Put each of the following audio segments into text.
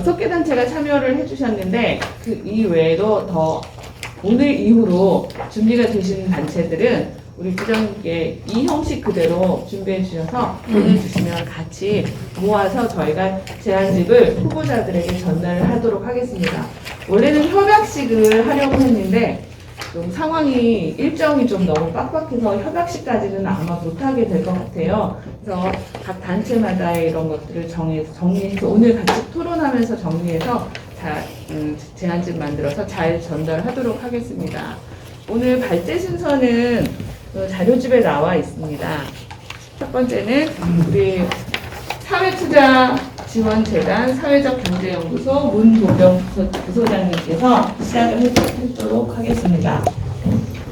6개 단체가 참여를 해주셨는데 그 이외에도 더 오늘 이후로 준비가 되신 단체들은 우리 부장님께 이 형식 그대로 준비해 주셔서 보내주시면 같이 모아서 저희가 제안집을 후보자들에게 전달을 하도록 하겠습니다. 원래는 협약식을 하려고 했는데 좀 상황이 일정이 좀 너무 빡빡해서 협약식까지는 아마 못하게 될 것 같아요. 그래서 각 단체마다의 이런 것들을 정리해서 오늘 같이 토론하면서 정리해서 제안집 만들어서 잘 전달하도록 하겠습니다. 오늘 발제 순서는 자료집에 나와 있습니다. 첫 번째는 우리 사회투자지원재단 사회적경제연구소 문도경 부소장님께서 시작을 해보도록 하겠습니다.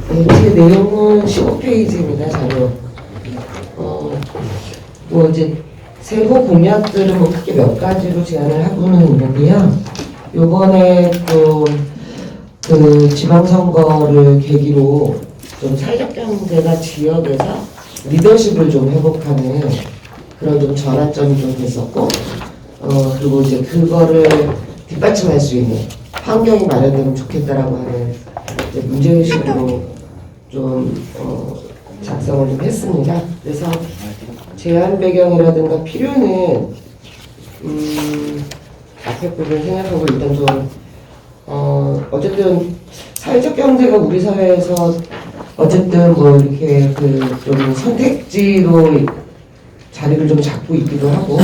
네, 제 내용은 15페이지입니다, 자료. 뭐 이제 세부 공약들은 뭐 크게 몇 가지로 제안을 하고는 있는데요. 요번에 또 그 지방선거를 계기로 좀 사회적 경제가 지역에서 리더십을 좀 회복하는 그런 좀 전환점이 좀 됐었고, 그리고 이제 그거를 뒷받침할 수 있는 환경이 마련되면 좋겠다라고 하는 이제 문제의식으로 좀 작성을 좀 했습니다. 그래서 제안 배경이라든가 필요는 앞에 부분 생각하고 일단 좀 어쨌든 사회적 경제가 우리 사회에서 어쨌든 뭐 이렇게 그 좀 선택지로 자리를 좀 잡고 있기도 하고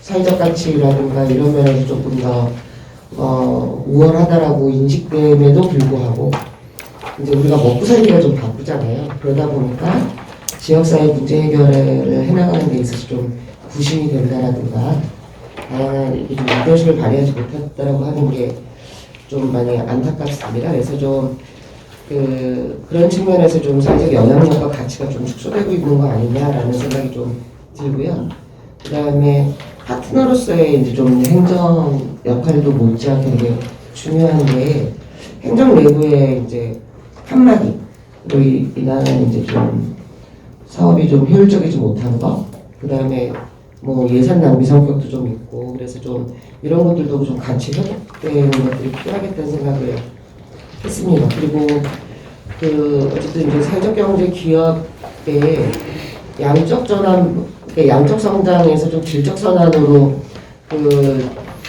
사회적 가치라든가 이런 면에서 조금 더 우월하다라고 인식됨에도 불구하고 이제 우리가 먹고 살기가 좀 바쁘잖아요. 그러다 보니까 지역사회 문제 해결을 해나가는 데 있어서 좀 부심이 된다라든가 다양한 좀 리더십을 발휘하지 못했다라고 하는 게 좀 많이 안타깝습니다. 그래서 좀 그런 측면에서 좀 사회적 영향력과 가치가 좀 축소되고 있는 거 아니냐라는 생각이 좀 들고요. 그 다음에 파트너로서의 이제 좀 행정 역할도 못지않게 되게 중요한데 행정 내부의 이제 한마디로 인한 이제 좀 사업이 좀 효율적이지 못한 거, 그 다음에 뭐 예산 낭비 성격도 좀 있고 그래서 좀 이런 것들도 좀 같이 협업되는 것들이 필요하겠다는 생각을 했습니다. 그리고 어쨌든 이제 사회적 경제 기업의 양적 전환, 그러니까 양적 성장에서 좀 질적 선환으로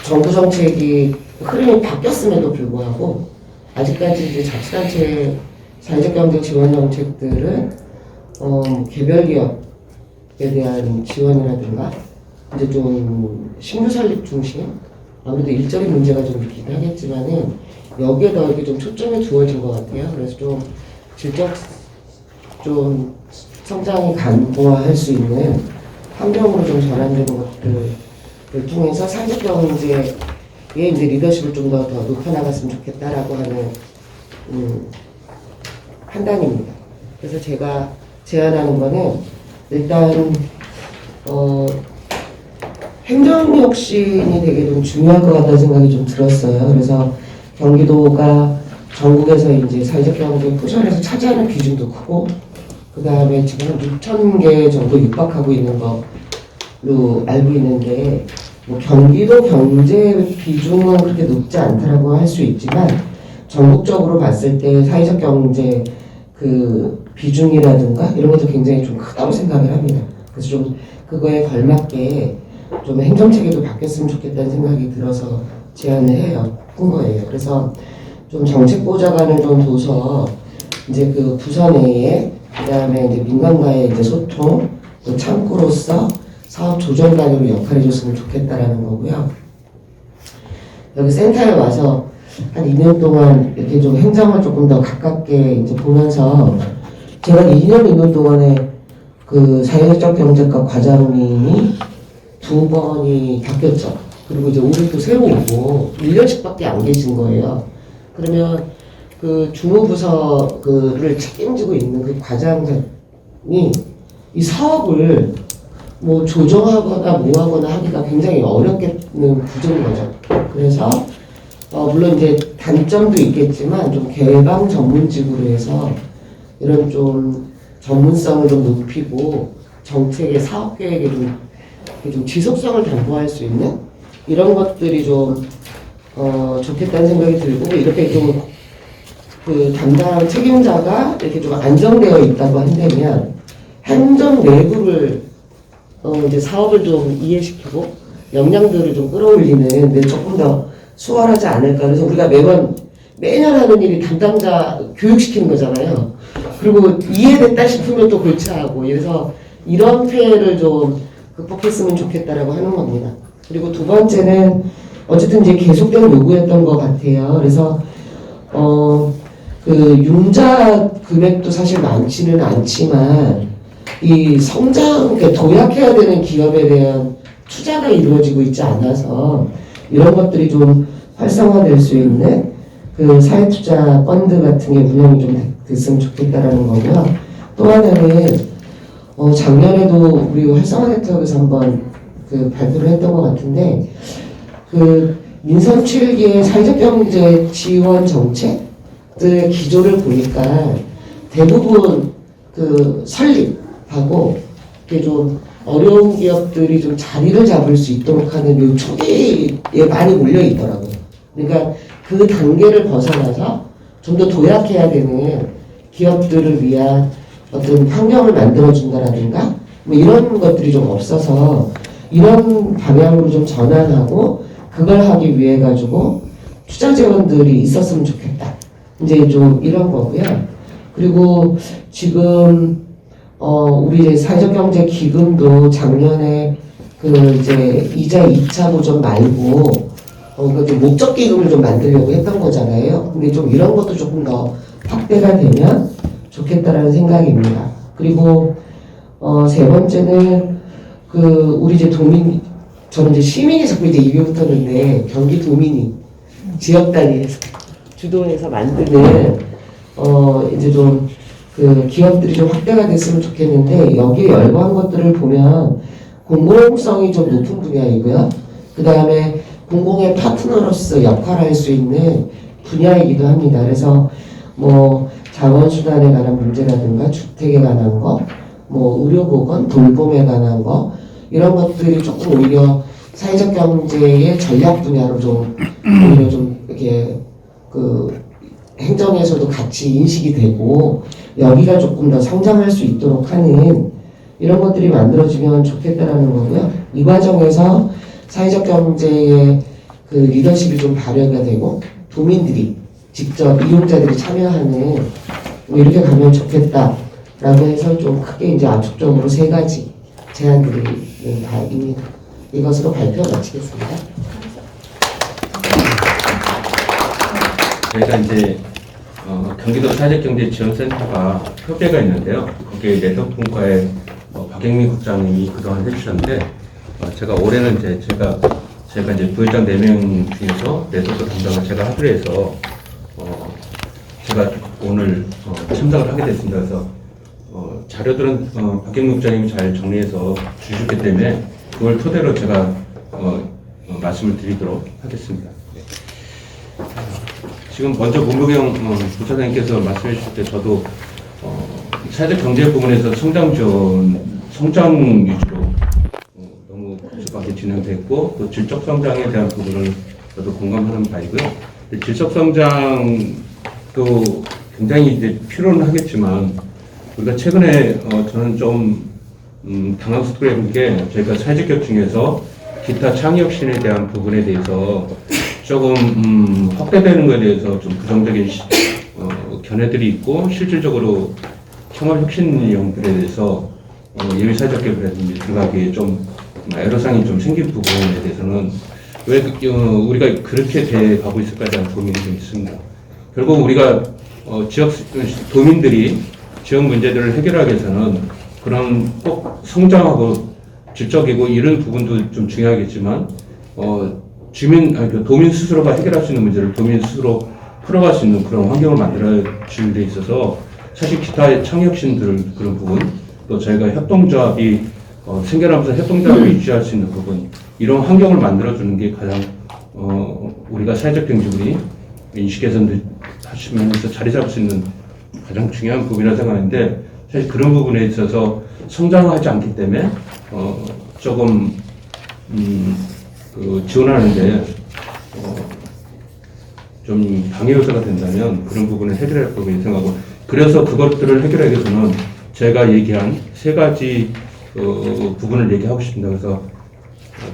정부 정책이 흐름이 바뀌었음에도 불구하고 아직까지 이제 자치단체 사회적 경제 지원 정책들은 개별 기업에 대한 지원이라든가 이제 좀 신규 설립 중심, 아무래도 일적인 문제가 좀 있긴 하겠지만은 여기에 더 이렇게 좀 초점이 두어진 것 같아요. 그래서 좀 질적 좀 성장이 간보화할 수 있는 환경으로 좀 전환되는 것들을 통해서 사회적 경제의 이제 리더십을 좀 더 높여나갔으면 좋겠다라고 하는 판단입니다. 그래서 제가 제안하는 거는 일단 행정혁신이 되게 좀 중요할 것 같다는 생각이 좀 들었어요. 그래서 경기도가 전국에서 이제 사회적 경제 포션에서 차지하는 비중도 크고, 그 다음에 지금 6,000개 정도 육박하고 있는 걸로 알고 있는데, 뭐 경기도 경제 비중은 그렇게 높지 않다라고 할 수 있지만, 전국적으로 봤을 때 사회적 경제 그 비중이라든가 이런 것도 굉장히 좀 크다고 생각을 합니다. 그래서 좀 그거에 걸맞게 좀 행정체계도 바뀌었으면 좋겠다는 생각이 들어서 제안을 한 거예요. 그래서 좀 정책보좌관을 좀 둬서 이제 그 부서 내에 그다음에 이제 민간과의 이제 소통, 또 창구로서 사업 조정관으로 역할해줬으면 좋겠다라는 거고요. 여기 센터에 와서 한 2년 동안 이렇게 좀 행정을 조금 더 가깝게 이제 보면서 제가 2년 동안에 그 사회적 경제과 과장님이 2번이 바뀌었죠. 그리고 이제 올해 또 새로 오고 1년씩밖에 안 계신 거예요. 그러면 그 주무부서를 책임지고 있는 그 과장이 이 사업을 뭐 조정하거나 뭐하거나 하기가 굉장히 어렵겠는 구조인 거죠. 그래서 물론 이제 단점도 있겠지만 좀 개방 전문직으로 해서 이런 좀 전문성을 좀 높이고 정책의 사업 계획에 좀 지속성을 담보할 수 있는 이런 것들이 좀 좋겠다는 생각이 들고 이렇게 좀 그 담당 책임자가 이렇게 좀 안정되어 있다고 한다면 행정 내부를 이제 사업을 좀 이해시키고 역량들을 좀 끌어올리는 데 조금 더 수월하지 않을까. 그래서 우리가 매년 하는 일이 담당자 교육시키는 거잖아요. 그리고 이해됐다 싶으면 또 골치하고 그래서 이런 피해를 좀 극복했으면 좋겠다라고 하는 겁니다. 그리고 두 번째는 어쨌든 이제 계속된 요구였던 것 같아요. 그래서 그 융자 금액도 사실 많지는 않지만 이 성장, 그러니까 도약해야 되는 기업에 대한 투자가 이루어지고 있지 않아서 이런 것들이 좀 활성화될 수 있는 그 사회투자 펀드 같은 게 운영이 좀 됐으면 좋겠다라는 거고요. 또 하나는 작년에도 우리 활성화 네트워크에서 한번 그 발표를 했던 것 같은데 그 민선 7기의 사회적 경제 지원 정책들의 기조를 보니까 대부분 그 설립하고 이게 좀 어려운 기업들이 좀 자리를 잡을 수 있도록 하는 요 초기에 많이 몰려 있더라고요. 그러니까 그 단계를 벗어나서 좀 더 도약해야 되는 기업들을 위한 어떤 환경을 만들어준다라든가 뭐 이런 것들이 좀 없어서 이런 방향으로 좀 전환하고 그걸 하기 위해 가지고 투자 지원들이 있었으면 좋겠다. 이제 좀 이런 거고요. 그리고 지금 우리 이제 사회적 경제 기금도 작년에 그 이제 이자 2차 보전 말고 그 목적 기금을 좀 만들려고 했던 거잖아요. 근데 좀 이런 것도 조금 더 확대가 되면 좋겠다라는 생각입니다. 그리고 세 번째는 그 우리 이제 저는 이제 시민이 자꾸 이제 입이 붙었는데 경기 도민이 지역 단위에서 주도해서 만드는 이제 좀 그 기업들이 좀 확대가 됐으면 좋겠는데 여기에 열거한 것들을 보면 공공성이 좀 높은 분야이고요. 그 다음에 공공의 파트너로서 역할을 할 수 있는 분야이기도 합니다. 그래서 뭐 자원수단에 관한 문제라든가 주택에 관한 거, 뭐 의료보건, 돌봄에 관한 거 이런 것들이 조금 오히려 사회적 경제의 전략 분야로 좀 오히려 좀 이렇게 그 행정에서도 같이 인식이 되고 여기가 조금 더 성장할 수 있도록 하는 이런 것들이 만들어지면 좋겠다라는 거고요. 이 과정에서 사회적 경제의 그 리더십이 좀 발휘가 되고 도민들이 직접 이용자들이 참여하는 뭐 이렇게 가면 좋겠다라고 해서 좀 크게 이제 압축적으로 세 가지 제안들이 다입니다. 이것으로 발표 마치겠습니다. 저희가 이제 경기도 사회적경제지원센터가 협회가 있는데요. 거기에 네트워크분과의 박영민 국장님이 그동안 해주셨는데 제가 올해는 이제 제가 이제 부회장 4명 중에서 네트워크 담당을 제가 하기로 해서 제가 오늘 참석을 하게 됐습니다. 그래서 자료들은 박영민 국장님이 잘 정리해서 주셨기 때문에 그걸 토대로 제가 말씀을 드리도록 하겠습니다. 네. 지금 먼저 문부경 부사장님께서 말씀해 주실 때 저도 사회적 경제 부분에서 성장 위주로 너무 급속하게 진행됐고 또 질적 성장에 대한 부분을 저도 공감하는 바이고요. 질적 성장도 굉장히 이제 필요는 하겠지만 우리가 최근에 저는 좀 당황스러운 게 저희가 사회적 기업 중에서 기타 창의혁신에 대한 부분에 대해서 조금 확대되는 것에 대해서 좀 부정적인 견해들이 있고 실질적으로 창업혁신 내용들에 대해서 예비 사회적 기업이라든지 들어가기에 좀 애로사항이 좀 생긴 부분에 대해서는 왜 우리가 그렇게 돼 가고 있을까에 대한 고민이 좀 있습니다. 결국 우리가 지역 도민들이 지역 문제들을 해결하기 위해서는 그런 꼭 성장하고 질적이고 이런 부분도 좀 중요하겠지만 도민 스스로가 해결할 수 있는 문제를 도민 스스로 풀어갈 수 있는 그런 환경을 만들어주는 데 있어서 사실 기타의 창의혁신들 그런 부분 또 저희가 협동조합이 생겨나면서 협동조합을 유지할 수 있는 부분 이런 환경을 만들어주는 게 가장 우리가 사회적 경제물이 인식개선 하시면서 자리 잡을 수 있는 가장 중요한 부분이라고 생각하는데 사실 그런 부분에 있어서 성장하지 않기 때문에 조금 그 지원하는데 좀 방해 요소가 된다면 그런 부분을 해결할 거라고 생각하고, 그래서 그것들을 해결하기 위해서는 제가 얘기한 세 가지 부분을 얘기하고 싶습니다. 그래서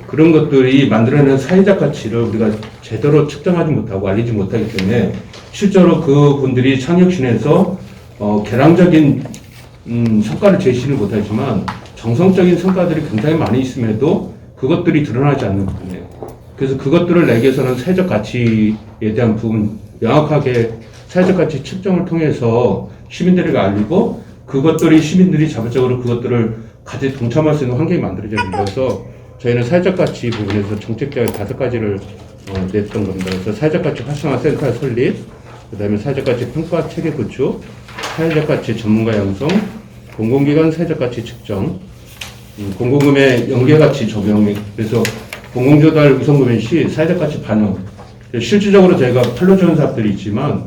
그런 것들이 만들어내는 사회적 가치를 우리가 제대로 측정하지 못하고 알리지 못하기 때문에 실제로 그분들이 창혁신에서 개량적인 성과를 제시는 못하지만 정성적인 성과들이 굉장히 많이 있음에도 그것들이 드러나지 않는 부분이에요. 그래서 그것들을 내기 위해서는 사회적 가치에 대한 부분, 명확하게 사회적 가치 측정을 통해서 시민들에게 알리고, 그것들이 시민들이 자발적으로 그것들을 같이 동참할 수 있는 환경이 만들어져야 된다. 그래서 저희는 사회적 가치 부분에서 정책적인 5가지를 냈던 겁니다. 그래서 사회적 가치 활성화 센터 설립, 그 다음에 사회적 가치 평가 체계 구축, 사회적 가치 전문가 양성, 공공기관 사회적 가치 측정, 공공금의 연계가치 적용, 그래서 공공조달 우선금융 시 사회적 가치 반영. 실질적으로 저희가 판로 지원 사업들이 있지만,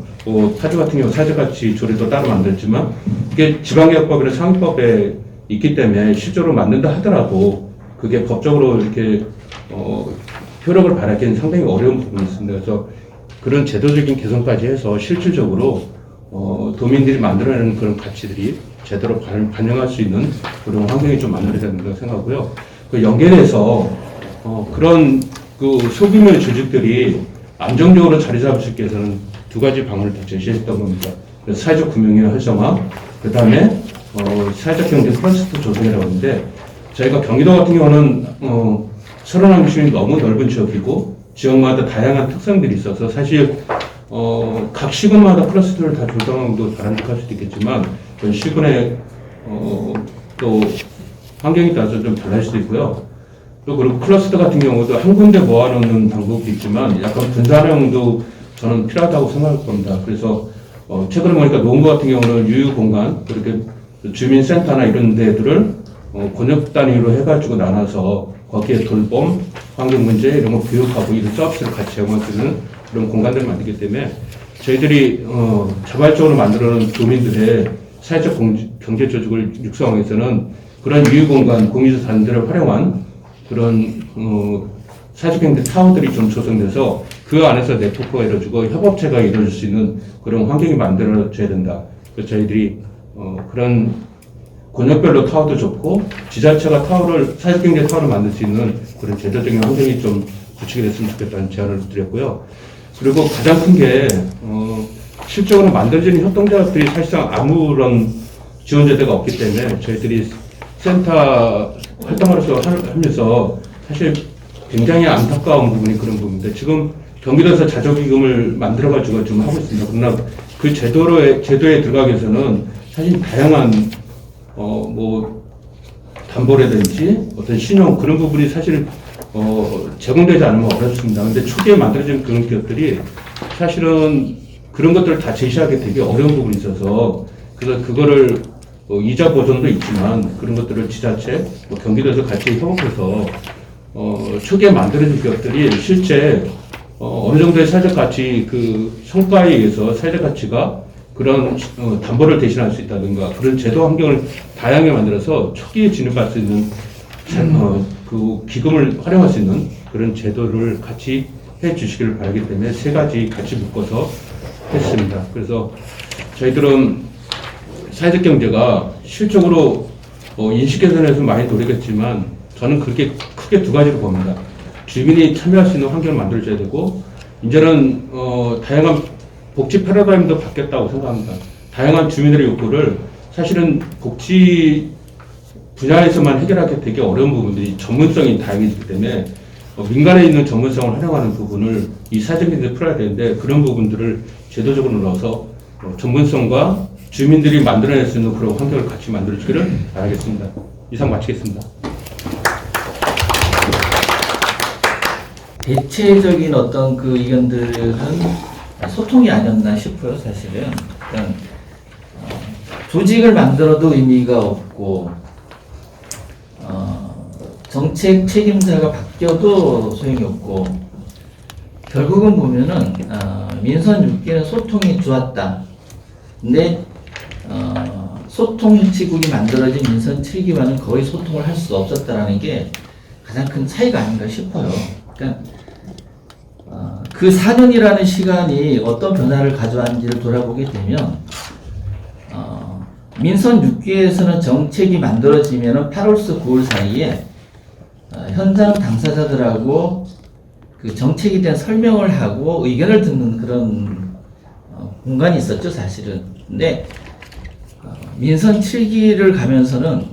파주 같은 경우 사회적 가치 조례도 따로 만들었지만, 이게 지방개혁법이나 상위법에 있기 때문에 실제로 만든다 하더라도 그게 법적으로 이렇게 효력을 발휘하기는 상당히 어려운 부분이 있습니다. 그래서 그런 제도적인 개선까지 해서 실질적으로 도민들이 만들어내는 그런 가치들이 제대로 반영할 수 있는 그런 환경이 좀 만들어야 된다고 생각하고요. 그 연계돼서 그런 그 소규모의 조직들이 안정적으로 자리 잡을 수 있게 해서는 2가지 방안을 다 제시했던 겁니다. 그래서 사회적 금융의 활성화, 그 다음에 사회적 경제 클러스터 조성이라고 하는데, 저희가 경기도 같은 경우는 31개 너무 넓은 지역이고 지역마다 다양한 특성들이 있어서 사실 각 시군마다 클러스터를 다 조성하는 것도 바람직할 수도 있겠지만, 그 시군의 또 환경에 따라서 좀 달라질 수도 있고요. 또 그리고 클러스터 같은 경우도 한 군데 모아놓는 방법도 있지만 약간 분산형도 저는 필요하다고 생각할 겁니다. 그래서 최근에 보니까 노원구 같은 경우는 유휴공간, 그렇게 주민센터나 이런 데들을 권역 단위로 해가지고 나눠서 거기에 돌봄, 환경문제 이런 거 교육하고 이런 서비스를 같이 제공할 수 있는 그런 공간들을 만들기 때문에 저희들이 자발적으로 만들어놓은 도민들의 사회적 경제 조직을 육성하기 위해서는 그런 유휴공간, 공유적 단지를 활용한 그런 사회적 경제 타워들이 좀 조성돼서 그 안에서 네트워크가 이루어지고 협업체가 이루어질 수 있는 그런 환경이 만들어져야 된다. 그래서 저희들이 그런 권역별로 타워도 좋고 지자체가 사회적 경제 타워를 만들 수 있는 그런 제도적인 환경이 좀 구축이 됐으면 좋겠다는 제안을 드렸고요. 그리고 가장 큰 게 실적으로 만들어지는 협동조합들이 사실상 아무런 지원 제도가 없기 때문에 저희들이 센터 활동하면서 사실 굉장히 안타까운 부분이 그런 부분인데, 지금 경기도에서 자조기금을 만들어가지고 좀 하고 있습니다. 그러나 그 제도에 들어가기 위해서는 사실 다양한 담보라든지 어떤 신용 그런 부분이 사실 제공되지 않으면 어렵습니다. 근데 초기에 만들어진 그런 기업들이 사실은 그런 것들을 다 제시하기 되게 어려운 부분이 있어서, 그래서 그거를 이자 보전도 있지만 그런 것들을 지자체, 경기도에서 같이 협업해서 초기에 만들어진 기업들이 실제 어느 정도의 사회적 가치 그 성과에 의해서 사회적 가치가 그런 담보를 대신할 수 있다든가 그런 제도 환경을 다양하게 만들어서 초기에 진입할 수 있는 그 기금을 활용할 수 있는 그런 제도를 같이 해 주시기를 바라기 때문에 3가지 같이 묶어서 했습니다. 그래서 저희들은 사회적 경제가 실적으로 인식 개선에서 많이 노력했지만 저는 그렇게 크게 2가지로 봅니다. 주민이 참여할 수 있는 환경을 만들어줘야 되고, 이제는 다양한 복지 패러다임도 바뀌었다고 생각합니다. 다양한 주민들의 욕구를 사실은 복지 분야에서만 해결하기 되게 어려운 부분들이 전문성이 다양해지기 때문에 민간에 있는 전문성을 활용하는 부분을 이 사회적 경제에 풀어야 되는데, 그런 부분들을 제도적으로 넣어서 전문성과 주민들이 만들어낼 수 있는 그런 환경을 같이 만들어주기를 바라겠습니다. 이상 마치겠습니다. 대체적인 어떤 그 의견들은 소통이 아니었나 싶어요, 사실은. 그러니까 조직을 만들어도 의미가 없고, 정책 책임자가 바뀌어도 소용이 없고, 결국은 보면은 민선 6기는 소통이 좋았다. 근데 소통 시국이 만들어진 민선 7기와는 거의 소통을 할 수 없었다라는 게 가장 큰 차이가 아닌가 싶어요. 그러니까 그 4년이라는 시간이 어떤 변화를 가져왔는지를 돌아보게 되면 민선 6기에서는 정책이 만들어지면 8월서 9월 사이에 현장 당사자들하고 그 정책에 대한 설명을 하고 의견을 듣는 그런 공간이 있었죠, 사실은. 근데 민선 7기를 가면서는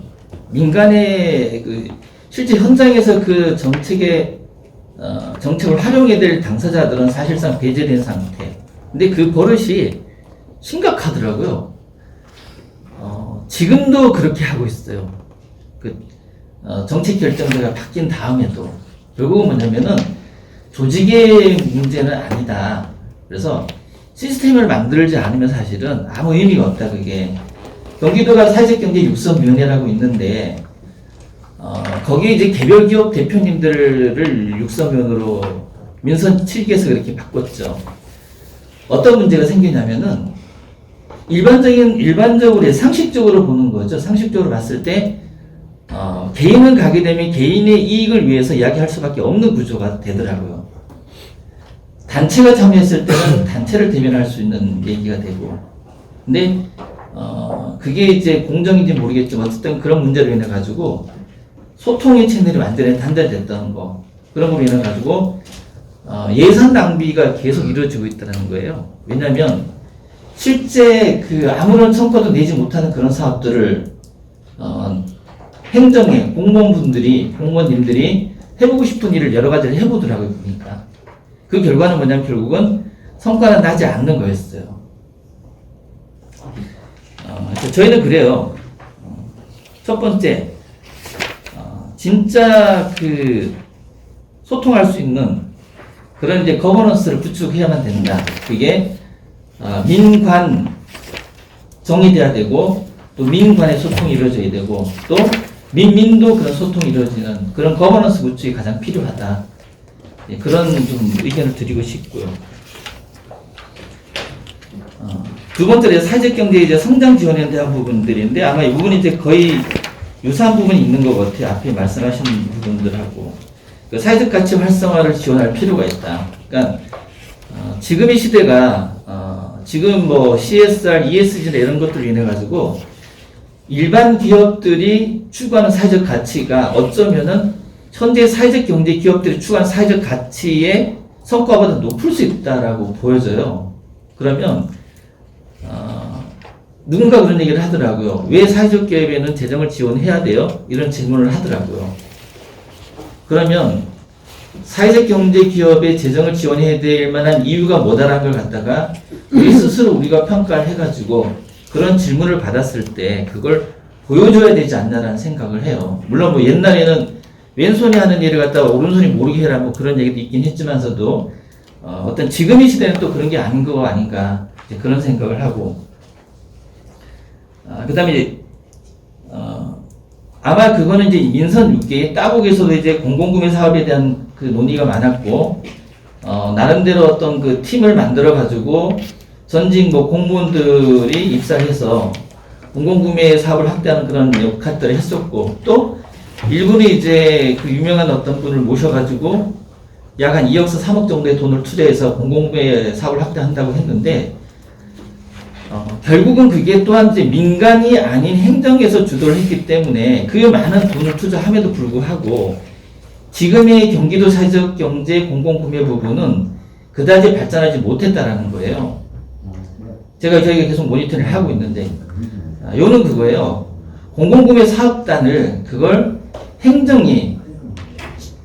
민간의 그 실제 현장에서 그 정책을 활용해야 될 당사자들은 사실상 배제된 상태. 근데 그 버릇이 심각하더라고요. 지금도 그렇게 하고 있어요. 정책 결정자가 바뀐 다음에도. 결국은 뭐냐면은 조직의 문제는 아니다. 그래서 시스템을 만들지 않으면 사실은 아무 의미가 없다, 그게. 경기도가 사회적 경제 육성위원회라고 있는데, 거기에 이제 개별 기업 대표님들을 육성위원으로 민선 7기에서 그렇게 바꿨죠. 어떤 문제가 생기냐면은, 일반적으로 상식적으로 보는 거죠. 상식적으로 봤을 때, 개인은 가게 되면 개인의 이익을 위해서 이야기할 수밖에 없는 구조가 되더라고요. 단체가 참여했을 때는 단체를 대변할 수 있는 얘기가 되고, 근데 그게 이제 공정인지 모르겠지만 어쨌든 그런 문제로 인해 가지고 소통의 채널이 완전히 단절됐다는 거, 그런 걸로 인해 가지고 예산 낭비가 계속 이루어지고 있다는 거예요. 왜냐하면 실제 그 아무런 성과도 내지 못하는 그런 사업들을 행정에 공무원님들이 해보고 싶은 일을 여러 가지를 해보더라고요, 보니까. 그 결과는 뭐냐면 결국은 성과는 나지 않는 거였어요. 저희는 그래요. 첫 번째, 진짜 그 소통할 수 있는 그런 이제 거버넌스를 구축해야만 된다. 그게 민관 정의돼야 되고, 또 민관의 소통이 이루어져야 되고, 또 민민도 그런 소통이 이루어지는 그런 거버넌스 구축이 가장 필요하다. 그런 좀 의견을 드리고 싶고요. 두 번째로 사회적 경제 이제 성장 지원에 대한 부분들인데, 아마 이 부분이 이제 거의 유사한 부분이 있는 것 같아요. 앞에 말씀하신 부분들하고. 그 사회적 가치 활성화를 지원할 필요가 있다. 그러니까 지금의 시대가 지금 뭐 CSR, ESG 이런 것들로 인해 가지고 일반 기업들이 추구하는 사회적 가치가 어쩌면은 현재 사회적 경제 기업들이 추구하는 사회적 가치의 성과보다 높을 수 있다라고 보여져요. 그러면 누군가 그런 얘기를 하더라고요. 왜 사회적 기업에는 재정을 지원해야 돼요? 이런 질문을 하더라고요. 그러면 사회적 경제 기업의 재정을 지원해야 될 만한 이유가 뭐다라는 걸 갖다가 우리 스스로 우리가 평가를 해가지고 그런 질문을 받았을 때 그걸 보여줘야 되지 않나라는 생각을 해요. 물론 뭐 옛날에는 왼손이 하는 일을 갖다가 오른손이 모르게 해라 뭐 그런 얘기도 있긴 했지만서도 어떤 지금의 시대는 또 그런 게 아닌 거 아닌가 그런 생각을 하고 그 다음에 아마 그거는 이제 민선 6개 따곡에서도 이제 공공구매 사업에 대한 그 논의가 많았고 나름대로 어떤 그 팀을 만들어 가지고 전직 뭐 공무원들이 입사해서 공공구매 사업을 확대하는 그런 역할들을 했었고 또 일본에 이제 그 유명한 어떤 분을 모셔가지고 약 한 2억에서 3억 정도의 돈을 투자해서 공공구매 사업을 확대한다고 했는데 결국은 그게 또한 이제 민간이 아닌 행정에서 주도를 했기 때문에 그 많은 돈을 투자함에도 불구하고 지금의 경기도 사회적 경제 공공구매 부분은 그다지 발전하지 못했다라는 거예요. 저희가 계속 모니터링을 하고 있는데 요는 그거예요. 공공구매 사업단을 그걸 행정이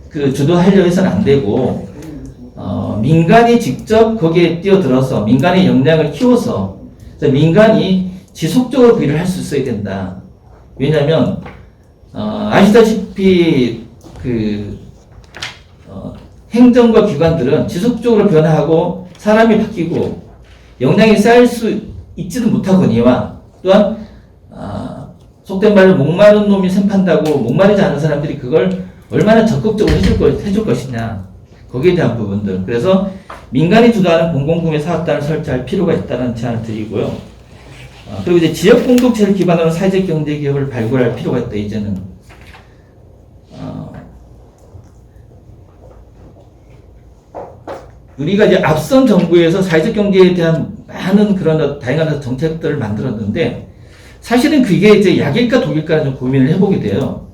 그 주도하려 해서는 안 되고 민간이 직접 거기에 뛰어들어서 민간의 역량을 키워서 민간이 지속적으로 그 일을 할 수 있어야 된다. 왜냐하면 아시다시피 그 행정과 기관들은 지속적으로 변화하고 사람이 바뀌고 역량이 쌓일 수 있지도 못하거니와 또한 속된 말로 목마른 놈이 샘 판다고 목마르지 않은 사람들이 그걸 얼마나 적극적으로 해줄 것이냐 거기에 대한 부분들 그래서 민간이 주도하는 공공구매 사업단을 설치할 필요가 있다는 제안을 드리고요. 그리고 이제 지역 공동체를 기반으로 사회적 경제 기업을 발굴할 필요가 있다. 이제는 우리가 이제 앞선 정부에서 사회적 경제에 대한 많은 그런 다양한 정책들을 만들었는데 사실은 그게 이제 약일까 독일까 좀 고민을 해보게 돼요.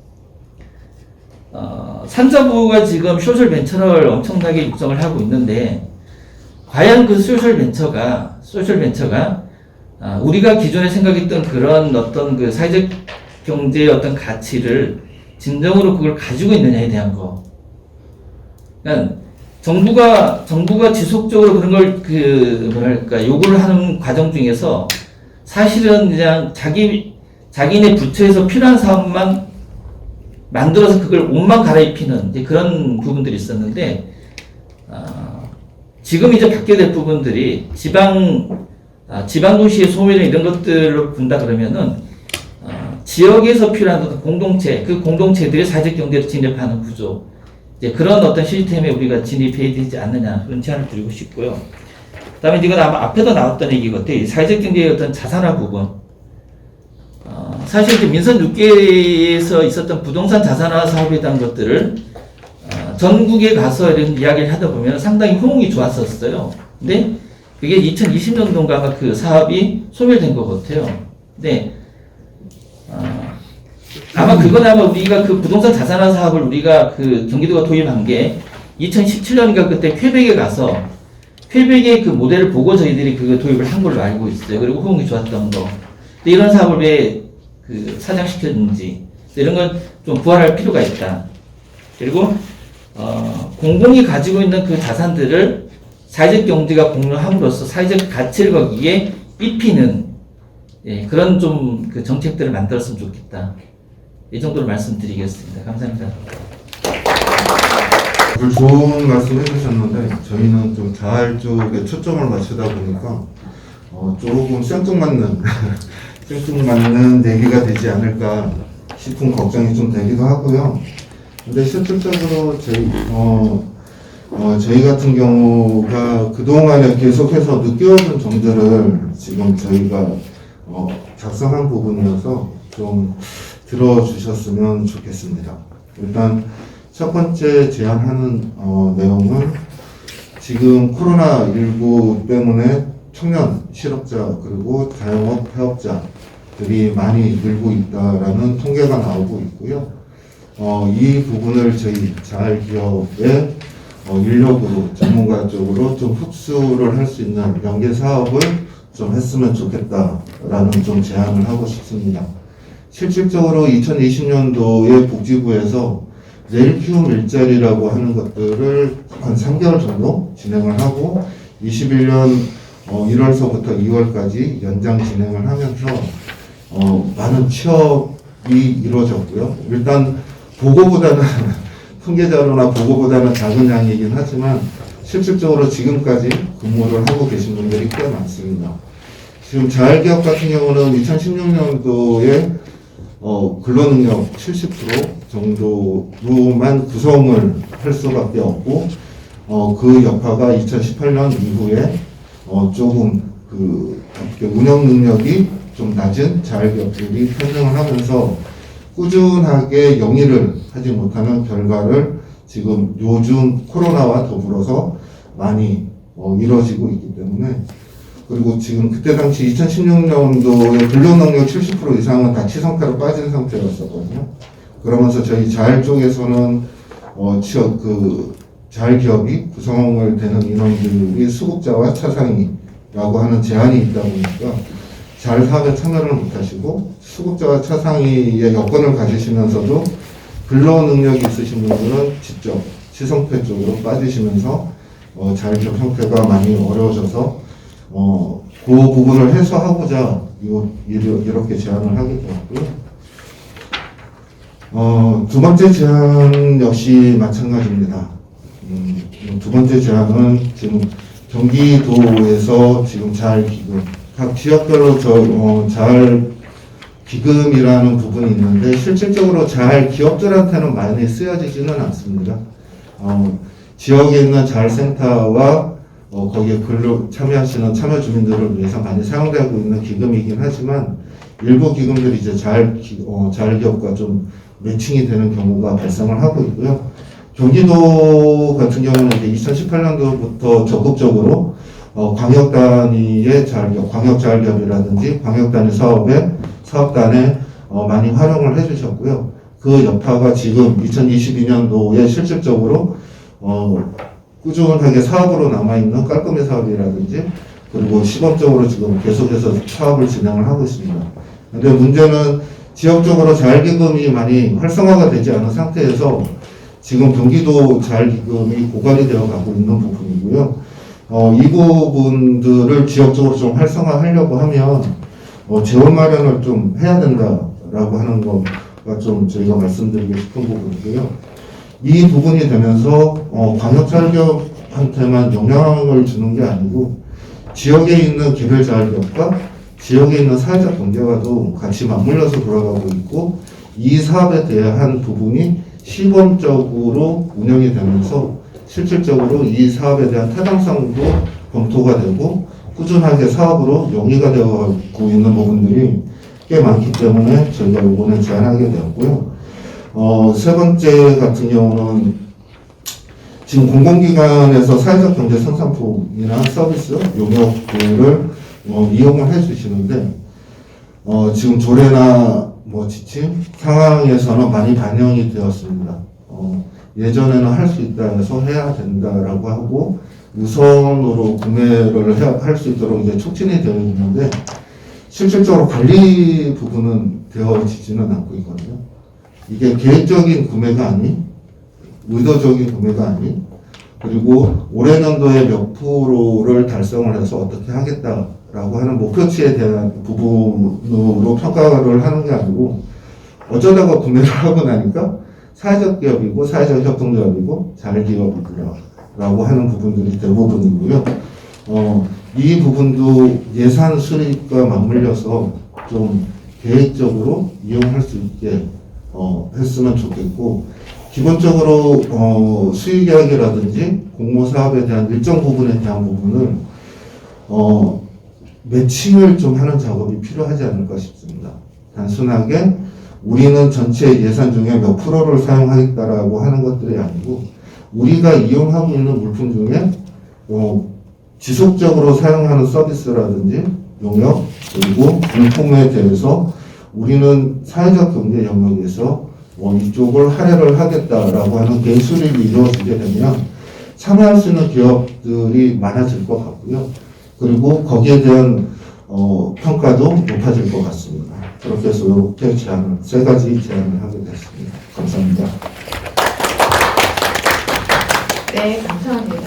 산자부가 지금 소셜 벤처를 엄청나게 육성을 하고 있는데 과연 그 소셜 벤처가 우리가 기존에 생각했던 그런 어떤 그 사회적 경제의 어떤 가치를 진정으로 그걸 가지고 있느냐에 대한 거. 그러니까 정부가 지속적으로 그런 걸 뭐랄까 요구를 하는 과정 중에서 사실은 그냥 자기네 부처에서 필요한 사업만 만들어서 그걸 옷만 갈아입히는 이제 그런 부분들이 있었는데 지금 이제 바뀌게 될 부분들이 지방도시의 소멸 이런 것들을 본다 그러면은 지역에서 필요한 어떤 공동체, 그 공동체들이 사회적 경제로 진입하는 구조, 이제 그런 어떤 시스템에 우리가 진입해야 되지 않느냐 그런 제안을 드리고 싶고요. 그다음에 이건 아마 앞에도 나왔던 얘기 같아요. 사회적 경제의 어떤 자산화 부분. 사실 이제 민선 6개에서 있었던 부동산 자산화 사업에 대한 것들을 전국에 가서 이런 이야기를 하다 보면 상당히 호응이 좋았었어요. 근데 그게 2020년도인가 아마 그 사업이 소멸된 것 같아요. 근데 아마 그건 아마 우리가 그 부동산 자산화 사업을 우리가 그 경기도가 도입한 게 2017년인가 그때 퀘벡에 가서 퀘벡의 그 모델을 보고 저희들이 그 도입을 한 걸로 알고 있어요. 그리고 호응이 좋았던 거. 근데 이런 사업을 왜 그 사장시켰는지 이런 건 좀 부활할 필요가 있다. 그리고 공공이 가지고 있는 그 자산들을 사회적 경제가 공유함으로써 사회적 가치를 거기에 입히는 그런 좀 그 정책들을 만들었으면 좋겠다. 이 정도로 말씀드리겠습니다. 감사합니다. 아주 좋은 말씀 해주셨는데 저희는 좀 자활 쪽에 초점을 맞추다 보니까 조금 생뚱맞는 얘기가 되지 않을까 싶은 걱정이 좀 되기도 하고요. 근데 실질적으로 저희 같은 경우가 그동안에 계속해서 느껴오던 점들을 지금 저희가 작성한 부분이어서 좀 들어주셨으면 좋겠습니다. 일단 첫 번째 제안하는 내용은 지금 코로나19 때문에 청년 실업자 그리고 자영업 폐업자들이 많이 늘고 있다라는 통계가 나오고 있고요. 이 부분을 저희 자활기업의 인력으로 전문가적으로 좀 흡수를 할 수 있는 연계 사업을 좀 했으면 좋겠다라는 좀 제안을 하고 싶습니다. 실질적으로 2020년도에 복지부에서 내일 키움 일자리라고 하는 것들을 한 3개월 정도 진행을 하고 21년 1월서부터 2월까지 연장 진행을 하면서 많은 취업이 이루어졌고요. 일단 보고보다는 통계자료나 보고보다는 작은 양이긴 하지만 실질적으로 지금까지 근무를 하고 계신 분들이 꽤 많습니다. 지금 자활기업 같은 경우는 2016년도에 근로능력 70% 정도로만 구성을 할 수밖에 없고 그 여파가 2018년 이후에 조금 그 운영 능력이 좀 낮은 자활기업들이 편성을 하면서 꾸준하게 영위를 하지 못하는 결과를 지금 요즘 코로나와 더불어서 많이 이뤄지고 있기 때문에 그리고 지금 그때 당시 2016년도에 근로능력 70% 이상은 다 치성타로 빠진 상태였었거든요. 그러면서 저희 자활 쪽에서는 자활기업이 구성을 되는 인원들이 수급자와 차상위라고 하는 제한이 있다 보니까 자활 사업에 참여를 못하시고 수급자와 차상위의 여건을 가지시면서도 근로능력이 있으신 분들은 직접 치성패 쪽으로 빠지시면서 자활기업 형태가 많이 어려워져서 그 부분을 해소하고자 이렇게 제안을 하게 되었고요. 두 번째 제안 역시 마찬가지입니다. 두 번째 제안은 지금 경기도에서 지금 자활기금, 각 지역별로 자활기금이라는 부분이 있는데 실질적으로 자활기업들한테는 많이 쓰여지지는 않습니다. 지역에 있는 자활센터와 거기에 참여하시는 참여주민들을 위해서 많이 사용되고 있는 기금이긴 하지만 일부 기금들이 이제 자활기업과 좀 매칭이 되는 경우가 발생을 하고 있고요. 경기도 같은 경우는 이제 2018년도부터 적극적으로 광역 단위의 자율기업, 광역 자율기업이라든지 광역 단위 사업단에 많이 활용을 해주셨고요. 그 여파가 지금 2022년도에 실질적으로 꾸준하게 사업으로 남아있는 깔끔히 사업이라든지 그리고 시범적으로 지금 계속해서 사업을 진행을 하고 있습니다. 근데 문제는 지역적으로 자율기금이 많이 활성화가 되지 않은 상태에서 지금 경기도 자율기금이 고갈이 되어 가고 있는 부분이고요. 이 부분들을 지역적으로 좀 활성화하려고 하면 재원 마련을 좀 해야 된다라고 하는 거가 좀 저희가 말씀드리고 싶은 부분이고요. 이 부분이 되면서 광역자율기업한테만 영향을 주는 게 아니고 지역에 있는 개별 자율기업과 지역에 있는 사회적 경제와도 같이 맞물려서 돌아가고 있고 이 사업에 대한 부분이 시범적으로 운영이 되면서 실질적으로 이 사업에 대한 타당성도 검토가 되고 꾸준하게 사업으로 용이가 되어가고 있는 부분들이 꽤 많기 때문에 저희가 이번에 제안하게 되었고요. 세 번째 같은 경우는 지금 공공기관에서 사회적 경제 생산품이나 서비스 용역들을 이용을 해주시는데 지금 조례나 지침 상황에서는 많이 반영이 되었습니다. 예전에는 할 수 있다 해서 해야 된다라고 하고 우선으로 구매를 할 수 있도록 이제 촉진이 되어 있는데 실질적으로 관리 부분은 되어지지는 않고 있거든요. 이게 계획적인 구매가 아닌 의도적인 구매가 아닌 그리고 올해 년도에 몇 프로를 달성을 해서 어떻게 하겠다라고 하는 목표치에 대한 부분으로 평가를 하는 게 아니고 어쩌다가 구매를 하고 나니까 사회적 기업이고 사회적 협동조합이고 자율기업이라고 하는 부분들이 대부분이고요. 이 부분도 예산 수립과 맞물려서 좀 계획적으로 이용할 수 있게 했으면 좋겠고 기본적으로 수의계약이라든지 공모사업에 대한 일정 부분에 대한 부분은 매칭을 좀 하는 작업이 필요하지 않을까 싶습니다. 단순하게 우리는 전체 예산 중에 몇 프로를 사용하겠다라고 하는 것들이 아니고 우리가 이용하고 있는 물품 중에 지속적으로 사용하는 서비스라든지 용역 그리고 물품에 대해서 우리는 사회적 경제 영역에서 이쪽을 할애를 하겠다라고 하는 개수립이 이루어지게 되면 참여할 수 있는 기업들이 많아질 것 같고요. 그리고 거기에 대한 평가도 높아질 것 같습니다. 그렇게 해서 이렇게 세 가지 제안을 하게 됐습니다. 감사합니다. 네, 감사합니다.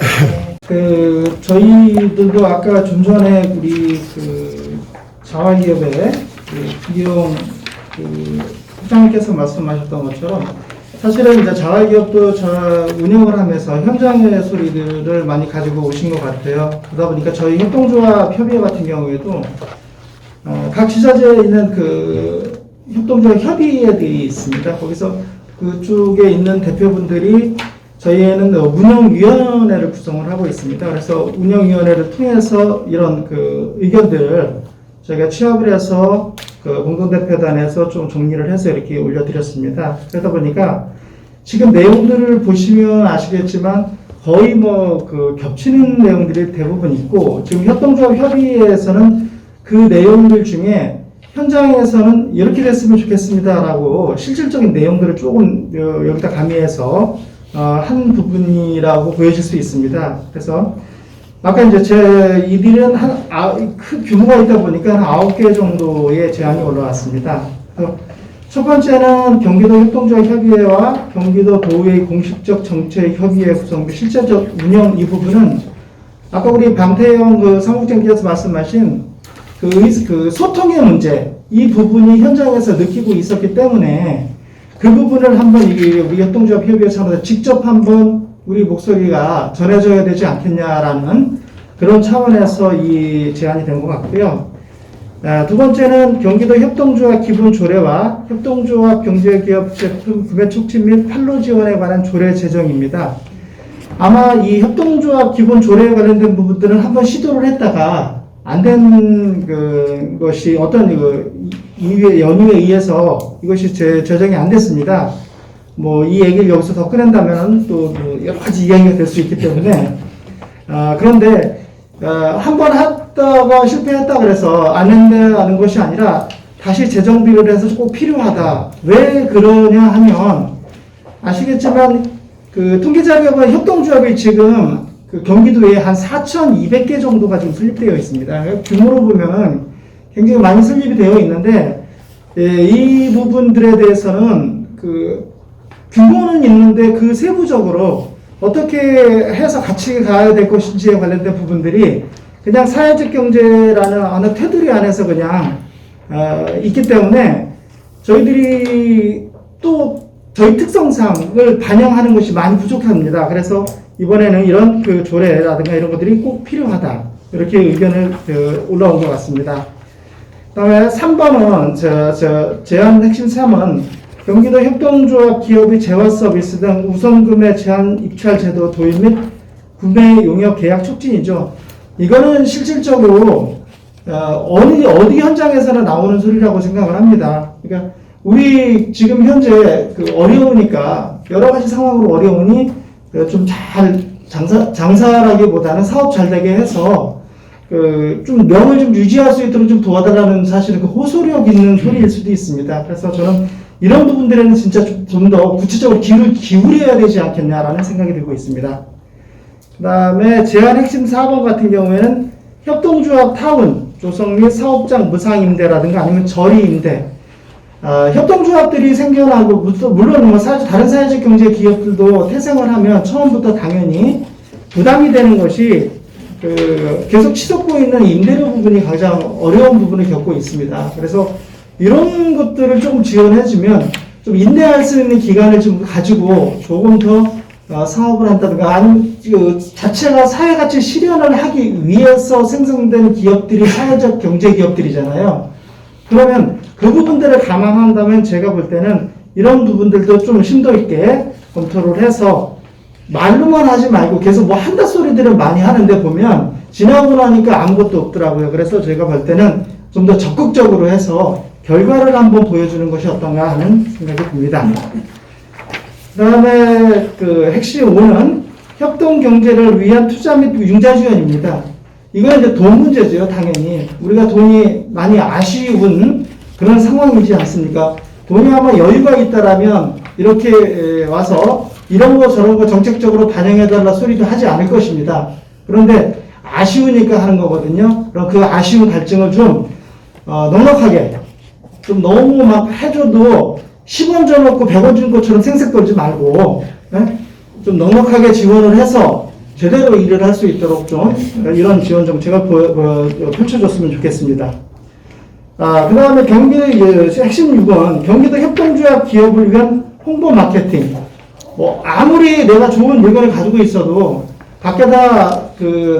저희들도 아까 좀 전에 우리 자활기업의 비용 부장님께서 말씀하셨던 것처럼 사실은 이제 자활기업도 운영을 하면서 현장의 소리들을 많이 가지고 오신 것 같아요. 그러다 보니까 저희 협동조합 협의회 같은 경우에도 각 지자체에 있는 협동조합 협의회들이 있습니다. 거기서 그쪽에 있는 대표분들이 저희에는 운영위원회를 구성을 하고 있습니다. 그래서 운영위원회를 통해서 이런 의견들을 저희가 취합을 해서 공동대표단에서 좀 정리를 해서 이렇게 올려드렸습니다. 그러다 보니까 지금 내용들을 보시면 아시겠지만 거의 겹치는 내용들이 대부분 있고 지금 협동조합 협의회에서는 그 내용들 중에 현장에서는 이렇게 됐으면 좋겠습니다라고 실질적인 내용들을 조금 여기다 가미해서 한 부분이라고 보여질 수 있습니다. 그래서 아까 이제 이들은 큰 규모가 있다 보니까 한 9개 정도의 제안이 올라왔습니다. 첫 번째는 경기도 협동조합 협의회와 경기도 도의회 공식적 정책 협의회 구성부 실제적 운영 이 부분은 아까 우리 방태영 사무국장께서 말씀하신 소통의 문제 이 부분이 현장에서 느끼고 있었기 때문에 그 부분을 한번 우리 협동조합 협의회 차원에서 직접 한번 우리 목소리가 전해져야 되지 않겠냐라는 그런 차원에서 이 제안이 된 것 같고요. 두 번째는 경기도 협동조합 기본 조례와 협동조합 경제기업 제품 구매 촉진 및 판로 지원에 관한 조례 제정입니다. 아마 이 협동조합 기본 조례에 관련된 부분들은 한번 시도를 했다가 안 된 것이 어떤 연유에 의해서 이것이 제정이 안 됐습니다. 뭐 이 얘기를 여기서 더 꺼낸다면 또 뭐 여러 가지 이야기가 될 수 있기 때문에 그런데 한번 했다가 실패했다 그래서 안 한다는 것이 아니라 다시 재정비를 해서 꼭 필요하다. 왜 그러냐 하면 아시겠지만 그 통계자료가 협동조합이 지금 그 경기도에 한 4,200개 정도가 지금 설립되어 있습니다. 규모로 보면 굉장히 많이 설립이 되어 있는데 이 부분들에 대해서는 그 규모는 있는데 그 세부적으로 어떻게 해서 같이 가야 될 것인지에 관련된 부분들이 그냥 사회적 경제라는 어느 테두리 안에서 그냥 있기 때문에 저희들이 또 저희 특성상을 반영하는 것이 많이 부족합니다. 그래서 이번에는 이런 그 조례라든가 이런 것들이 꼭 필요하다. 이렇게 의견을 올라온 것 같습니다. 그 다음에 3번은 제안 핵심 3은 경기도 협동조합 기업의 재화 서비스 등 우선구매 제한 입찰 제도 도입 및 구매 용역 계약 촉진이죠. 이거는 실질적으로 어디 현장에서나 나오는 소리라고 생각을 합니다. 그러니까 우리 지금 현재 그 어려우니까 여러 가지 상황으로 어려우니 좀 잘 장사라기보다는 사업 잘 되게 해서 좀 명을 좀 유지할 수 있도록 좀 도와달라는 사실은 그 호소력 있는 소리일 수도 있습니다. 그래서 저는 이런 부분들에는 진짜 좀 더 구체적으로 기울여야 되지 않겠냐라는 생각이 들고 있습니다. 그 다음에 제안 핵심 4번 같은 경우에는 협동조합 타운 조성 및 사업장 무상임대라든가 아니면 저리임대 협동조합들이 생겨나고 물론 뭐 다른 사회적 경제 기업들도 태생을 하면 처음부터 당연히 부담이 되는 것이 계속 치솟고 있는 임대료 부분이 가장 어려운 부분을 겪고 있습니다. 그래서 이런 것들을 조금 지원해주면 좀 인내할 수 있는 기간을 좀 가지고 조금 더 사업을 한다든가 아니면 자체가 사회가치 실현을 하기 위해서 생성되는 기업들이 사회적 경제 기업들이잖아요. 그러면 그 부분들을 감안한다면 제가 볼 때는 이런 부분들도 좀 심도 있게 검토를 해서 말로만 하지 말고 계속 뭐 한다 소리들은 많이 하는데 보면 지나고 나니까 아무것도 없더라고요. 그래서 제가 볼 때는 좀 더 적극적으로 해서 결과를 한번 보여주는 것이 어떤가 하는 생각이 듭니다. 그 다음에 그 핵심 5는 협동경제를 위한 투자 및 융자 지원입니다. 이건 이제 돈 문제죠, 당연히. 우리가 돈이 많이 아쉬운 그런 상황이지 않습니까? 돈이 아마 여유가 있다라면 이렇게 와서 이런 거 저런 거 정책적으로 반영해달라 소리도 하지 않을 것입니다. 그런데 아쉬우니까 하는 거거든요. 그럼 그 아쉬운 갈증을 좀 넉넉하게 좀 너무 막 해줘도 10원 줘놓고 100원 준 것처럼 생색 떨지 말고 좀 넉넉하게 지원을 해서 제대로 일을 할 수 있도록 좀 이런 지원 정책을 펼쳐줬으면 좋겠습니다. 그 다음에 경기도 핵심 6은 경기도 협동조합 기업을 위한 홍보 마케팅. 뭐 아무리 내가 좋은 물건을 가지고 있어도 밖에다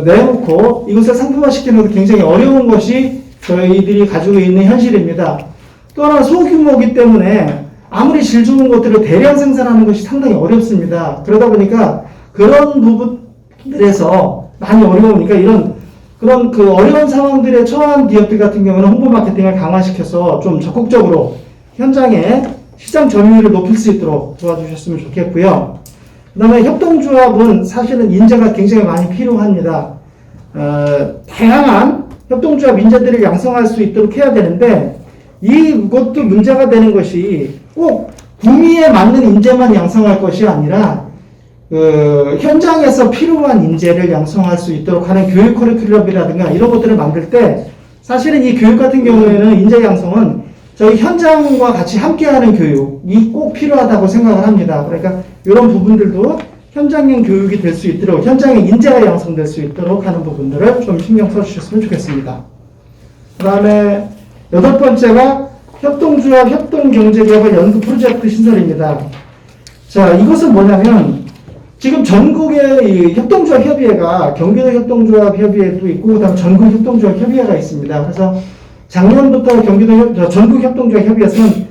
내놓고 이것을 상품화시키는 것도 굉장히 어려운 것이 저희들이 가지고 있는 현실입니다. 또 하나 소규모이기 때문에 아무리 질 좋은 것들을 대량 생산하는 것이 상당히 어렵습니다. 그러다 보니까 그런 부분들에서 많이 어려우니까 그런 어려운 상황들에 처한 기업들 같은 경우는 홍보 마케팅을 강화시켜서 좀 적극적으로 현장에 시장 점유율을 높일 수 있도록 도와주셨으면 좋겠고요. 그 다음에 협동조합은 사실은 인재가 굉장히 많이 필요합니다. 다양한 협동조합 인재들을 양성할 수 있도록 해야 되는데 이것도 문제가 되는 것이 꼭 구미에 맞는 인재만 양성할 것이 아니라 현장에서 필요한 인재를 양성할 수 있도록 하는 교육 커리큘럼이라든가 이런 것들을 만들 때 사실은 이 교육 같은 경우에는 인재 양성은 저희 현장과 같이 함께하는 교육이 꼭 필요하다고 생각을 합니다. 그러니까 이런 부분들도 현장형 교육이 될 수 있도록 현장에 인재가 양성될 수 있도록 하는 부분들을 좀 신경 써주셨으면 좋겠습니다. 그 다음에 8번째가 협동조합, 협동경제개발 연구 프로젝트 신설입니다. 자, 이것은 뭐냐면 지금 전국의 이 협동조합 협의회가 경기도 협동조합 협의회도 있고 그다음 전국 협동조합 협의회가 있습니다. 그래서 작년부터 전국 협동조합 협의회에서는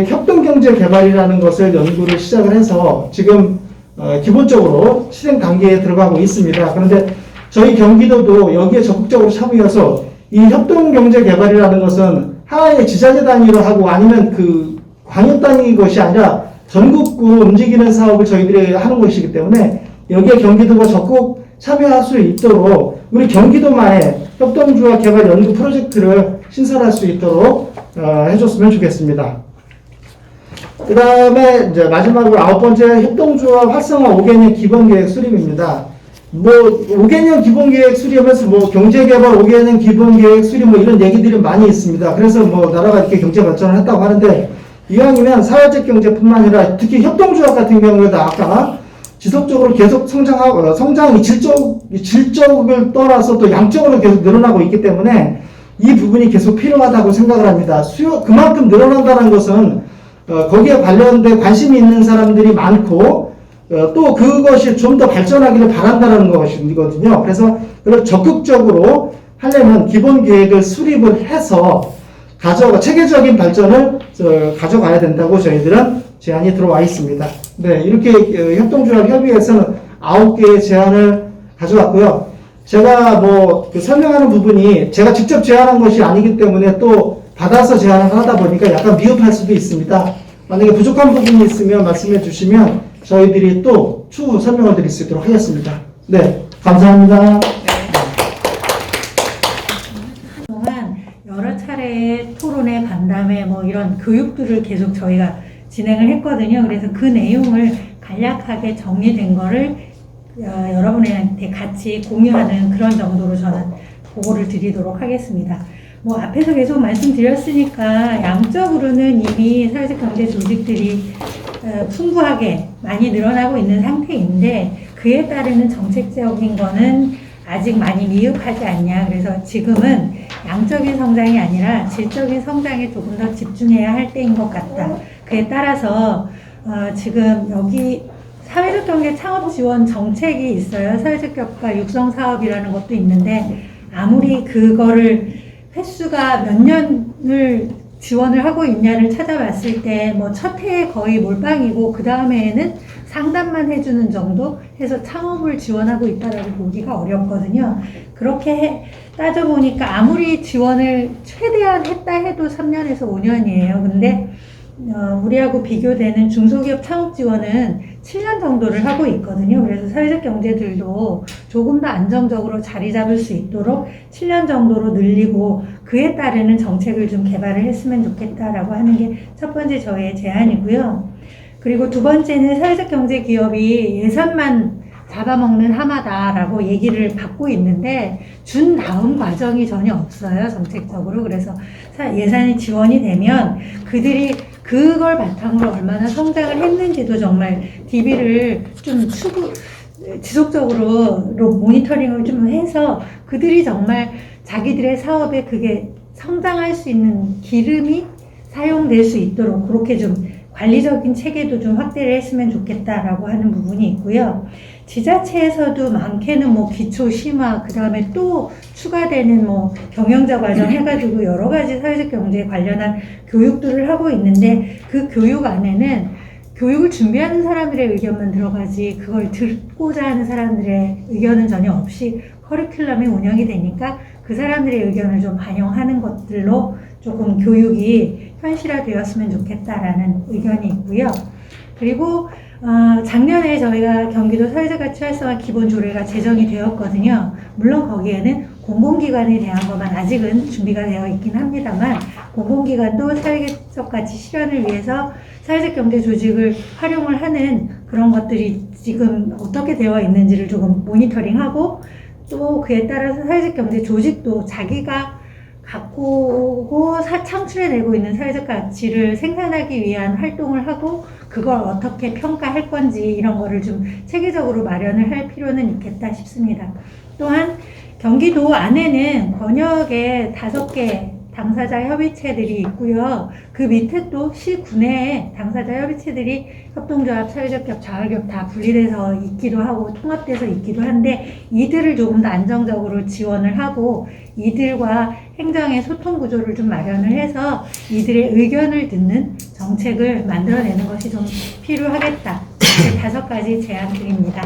협동경제개발이라는 것을 연구를 시작을 해서 지금 기본적으로 실행 단계에 들어가고 있습니다. 그런데 저희 경기도도 여기에 적극적으로 참여해서 이 협동경제개발이라는 것은 하나의 지자체 단위로 하고 아니면 광역 단위 것이 아니라 전국구 움직이는 사업을 저희들이 하는 것이기 때문에 여기에 경기도가 적극 참여할 수 있도록 우리 경기도만의 협동조합 개발 연구 프로젝트를 신설할 수 있도록 해줬으면 좋겠습니다. 그 다음에 이제 마지막으로 9번째 협동조합 활성화 5개년 기본계획 수립입니다. 뭐 5개년 기본계획 수립하면서 뭐 경제개발 5개년 기본계획 수립 뭐 이런 얘기들이 많이 있습니다. 그래서 뭐 나라가 이렇게 경제 발전을 했다고 하는데 이왕이면 사회적 경제뿐만 아니라 특히 협동조합 같은 경우에도 아까 지속적으로 계속 성장하고 성장이 질적을 떠나서 또 양적으로 계속 늘어나고 있기 때문에 이 부분이 계속 필요하다고 생각을 합니다. 수요 그만큼 늘어난다는 것은 거기에 관련된 관심이 있는 사람들이 많고 또 그것이 좀 더 발전하기를 바란다는 것이거든요. 그래서 그걸 적극적으로 하려면 기본 계획을 수립을 해서 체계적인 발전을 가져가야 된다고 저희들은 제안이 들어와 있습니다. 네, 이렇게 협동조합 협의회에서는 9개의 제안을 가져왔고요. 제가 그 설명하는 부분이 제가 직접 제안한 것이 아니기 때문에 또 받아서 제안을 하다 보니까 약간 미흡할 수도 있습니다. 만약에 부족한 부분이 있으면 말씀해 주시면 저희들이 또 추후 설명을 드릴 수 있도록 하겠습니다. 네, 감사합니다. 동안 여러 차례 토론회, 간담회 뭐 이런 교육들을 계속 저희가 진행을 했거든요. 그래서 그 내용을 간략하게 정리된 거를 여러분한테 같이 공유하는 그런 정도로 저는 보고를 드리도록 하겠습니다. 뭐 앞에서 계속 말씀드렸으니까 양적으로는 이미 사회적 경제 조직들이 풍부하게 많이 늘어나고 있는 상태인데 그에 따르는 정책적인 거는 아직 많이 미흡하지 않냐. 그래서 지금은 양적인 성장이 아니라 질적인 성장에 조금 더 집중해야 할 때인 것 같다. 그에 따라서 지금 여기 사회적 경제 창업 지원 정책이 있어요. 사회적 격파 육성 사업이라는 것도 있는데 아무리 그거를 횟수가 몇 년을 지원을 하고 있냐를 찾아봤을 때 뭐 첫 해에 거의 몰빵이고 그 다음에는 상담만 해주는 정도 해서 창업을 지원하고 있다라고 보기가 어렵거든요. 그렇게 따져보니까 아무리 지원을 최대한 했다 해도 3년에서 5년이에요. 근데 우리하고 비교되는 중소기업 창업 지원은 7년 정도를 하고 있거든요. 그래서 사회적 경제들도 조금 더 안정적으로 자리 잡을 수 있도록 7년 정도로 늘리고 그에 따르는 정책을 좀 개발을 했으면 좋겠다라고 하는 게 첫 번째 저의 제안이고요. 그리고 두 번째는 사회적 경제 기업이 예산만 잡아먹는 하마다라고 얘기를 받고 있는데 준 다음 과정이 전혀 없어요. 정책적으로. 그래서 예산이 지원이 되면 그들이 그걸 바탕으로 얼마나 성장을 했는지도 정말 DB를 좀 지속적으로 모니터링을 좀 해서 그들이 정말 자기들의 사업에 그게 성장할 수 있는 기름이 사용될 수 있도록 그렇게 좀 관리적인 체계도 좀 확대를 했으면 좋겠다라고 하는 부분이 있고요. 지자체에서도 많게는 뭐 기초 심화, 그 다음에 또 추가되는 뭐 경영자 과정 해가지고 여러 가지 사회적 경제에 관련한 교육들을 하고 있는데 그 교육 안에는 교육을 준비하는 사람들의 의견만 들어가지 그걸 듣고자 하는 사람들의 의견은 전혀 없이 커리큘럼이 운영이 되니까 그 사람들의 의견을 좀 반영하는 것들로 조금 교육이 현실화되었으면 좋겠다라는 의견이 있고요. 그리고 작년에 저희가 경기도 사회적 가치 활성화 기본 조례가 제정이 되었거든요. 물론 거기에는 공공기관에 대한 것만 아직은 준비가 되어 있긴 합니다만 공공기관도 사회적 가치 실현을 위해서 사회적 경제 조직을 활용을 하는 그런 것들이 지금 어떻게 되어 있는지를 조금 모니터링하고 또 그에 따라서 사회적 경제 조직도 자기가 갖고 오고 창출해내고 있는 사회적 가치를 생산하기 위한 활동을 하고 그걸 어떻게 평가할 건지 이런 거를 좀 체계적으로 마련을 할 필요는 있겠다 싶습니다. 또한 경기도 안에는 권역에 5개 당사자 협의체들이 있고요. 그 밑에 또 시군에 당사자 협의체들이 협동조합, 사회적 기업, 자활기업 다 분리돼서 있기도 하고 통합돼서 있기도 한데 이들을 조금 더 안정적으로 지원을 하고 이들과 행정의 소통 구조를 좀 마련을 해서 이들의 의견을 듣는 정책을 만들어내는 것이 좀 필요하겠다. 이렇게 5가지 제안 드립니다.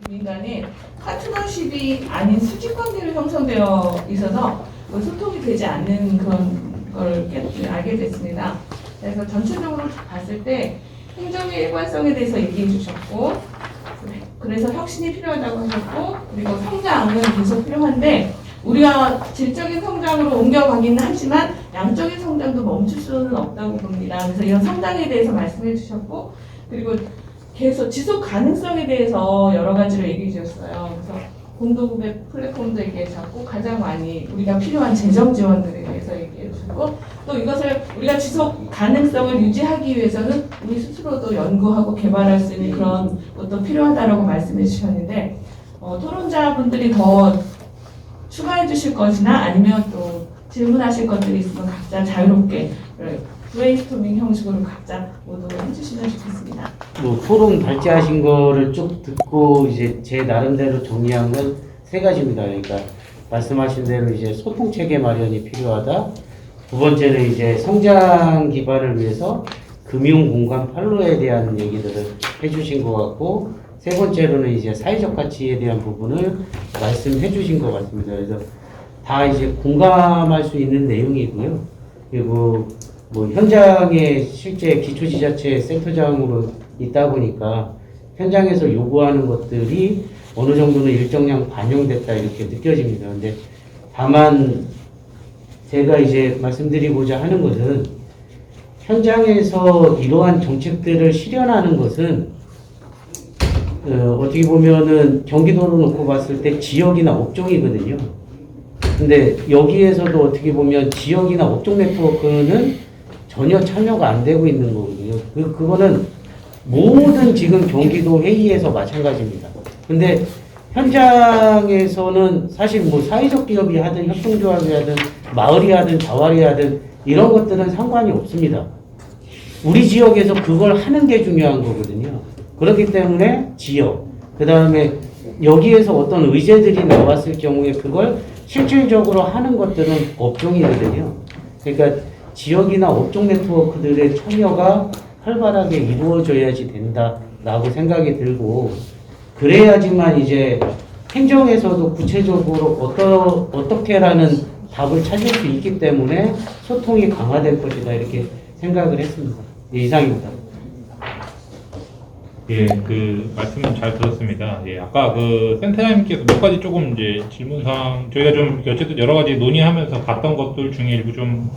민간이 파트너십이 아닌 수직 관계로 형성되어 있어서 소통이 되지 않는 그런 걸 알게 됐습니다. 그래서 전체적으로 봤을 때 행정의 일관성에 대해서 얘기해 주셨고, 그래서 혁신이 필요하다고 하셨고, 그리고 성장은 계속 필요한데 우리가 질적인 성장으로 옮겨가기는 하지만 양적인 성장도 멈출 수는 없다고 봅니다. 그래서 이런 성장에 대해서 말씀해 주셨고, 그리고 계속 지속 가능성에 대해서 여러 가지로 얘기해 주셨어요. 그래서 공동구매 플랫폼도 얘기해 주셨고, 가장 많이 우리가 필요한 재정 지원들에 대해서 얘기해 주셨고, 또 이것을 우리가 지속 가능성을 유지하기 위해서는 우리 스스로도 연구하고 개발할 수 있는 그런 것도 필요하다라고 말씀해 주셨는데, 토론자분들이 더 추가해 주실 것이나 아니면 또 질문하실 것들이 있으면 각자 자유롭게 브레인스토밍 형식으로 각자 모두 해주시면 좋겠습니다. 뭐 토론 발제하신 거를 쭉 듣고 이제 제 나름대로 정리한 건 세 가지입니다. 그러니까 말씀하신 대로 이제 소통 체계 마련이 필요하다. 두 번째는 이제 성장 기반을 위해서 금융 공간 판로에 대한 얘기들을 해주신 것 같고, 세 번째로는 이제 사회적 가치에 대한 부분을 말씀해 주신 것 같습니다. 그래서 다 이제 공감할 수 있는 내용이고요. 그리고 뭐 현장에 실제 기초지자체 센터장으로 있다 보니까 현장에서 요구하는 것들이 어느 정도는 일정량 반영됐다 이렇게 느껴집니다. 근데 다만 제가 이제 말씀드리고자 하는 것은 현장에서 이러한 정책들을 실현하는 것은 어떻게 보면은 경기도로 놓고 봤을 때 지역이나 업종이거든요. 근데 여기에서도 어떻게 보면 지역이나 업종 네트워크는 전혀 참여가 안 되고 있는 거거든요. 그거는 모든 지금 경기도 회의에서 마찬가지입니다. 근데 현장에서는 사실 뭐 사회적 기업이 하든 협동조합이 하든 마을이 하든 자활이 하든 이런 것들은 상관이 없습니다. 우리 지역에서 그걸 하는 게 중요한 거거든요. 그렇기 때문에 지역, 그 다음에 여기에서 어떤 의제들이 나왔을 경우에 그걸 실질적으로 하는 것들은 업종이거든요. 그러니까 지역이나 업종 네트워크들의 참여가 활발하게 이루어져야지 된다라고 생각이 들고, 그래야지만 이제 행정에서도 구체적으로 어떻게라는 답을 찾을 수 있기 때문에 소통이 강화될 것이다 이렇게 생각을 했습니다. 예, 이상입니다. 예, 그 말씀 잘 들었습니다. 예, 아까 그 센터장님께서 몇 가지 조금 이제 질문사항 저희가 좀 어쨌든 여러 가지 논의하면서 봤던 것들 중에 일부 좀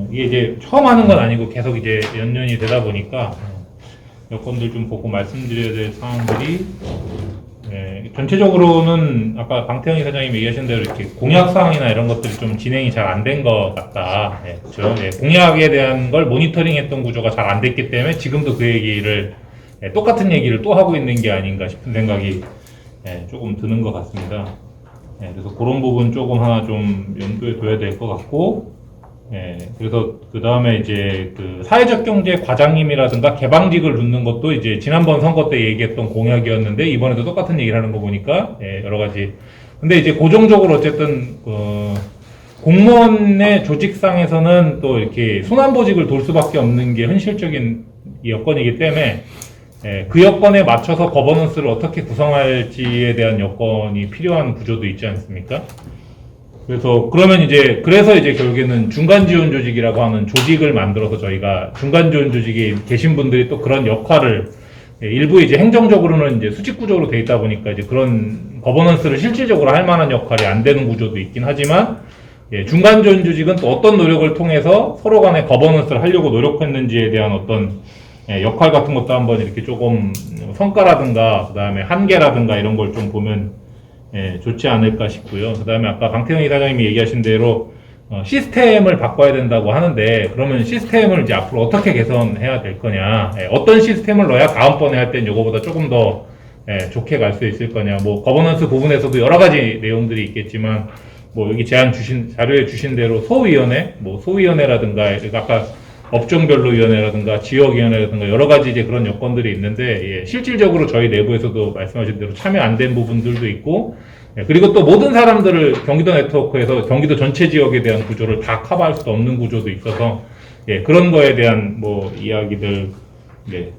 이게 이제 처음 하는 건 아니고 계속 이제 연년이 되다 보니까 여건들 좀 보고 말씀드려야 될 사항들이, 예, 전체적으로는 아까 방태영 이사장님이 얘기하신 대로 이렇게 공약 사항이나 이런 것들이 좀 진행이 잘 안 된 것 같다. 예, 그렇죠. 예, 공약에 대한 걸 모니터링했던 구조가 잘 안 됐기 때문에 지금도 그 얘기를 똑같은 얘기를 또 하고 있는 게 아닌가 싶은 생각이 조금 드는 것 같습니다. 그래서 그런 부분 조금 하나 좀 염두에 둬야 될 것 같고, 그래서 그 다음에 이제 그 사회적 경제 과장님이라든가 개방직을 넣는 것도 이제 지난번 선거 때 얘기했던 공약이었는데 이번에도 똑같은 얘기를 하는 거 보니까 여러 가지. 근데 이제 고정적으로 어쨌든 공무원의 조직상에서는 또 이렇게 순환보직을 돌 수밖에 없는 게 현실적인 여건이기 때문에 그 여건에 맞춰서 거버넌스를 어떻게 구성할지에 대한 여건이 필요한 구조도 있지 않습니까? 그래서 그래서 이제 결국에는 중간지원 조직이라고 하는 조직을 만들어서 저희가 중간지원 조직에 계신 분들이 또 그런 역할을 일부 이제 행정적으로는 이제 수직구조로 돼 있다 보니까 이제 그런 거버넌스를 실질적으로 할 만한 역할이 안 되는 구조도 있긴 하지만, 중간지원 조직은 또 어떤 노력을 통해서 서로 간에 거버넌스를 하려고 노력했는지에 대한 어떤 역할 같은 것도 한번 이렇게 조금 성과라든가 그 다음에 한계라든가 이런 걸 좀 보면 좋지 않을까 싶고요. 그 다음에 아까 강태영 이사장님이 얘기하신 대로 시스템을 바꿔야 된다고 하는데, 그러면 시스템을 이제 앞으로 어떻게 개선해야 될 거냐, 어떤 시스템을 넣어야 다음번에 할 땐 요거보다 조금 더 좋게 갈 수 있을 거냐, 뭐 거버넌스 부분에서도 여러 가지 내용들이 있겠지만, 뭐 여기 자료에 주신 대로 소위원회라든가 아까 업종별로 위원회라든가 지역위원회라든가 여러 가지 이제 그런 여건들이 있는데, 실질적으로 저희 내부에서도 말씀하신 대로 참여 안 된 부분들도 있고, 그리고 또 모든 사람들을 경기도 네트워크에서 경기도 전체 지역에 대한 구조를 다 커버할 수 없는 구조도 있어서, 그런 거에 대한 뭐 이야기들,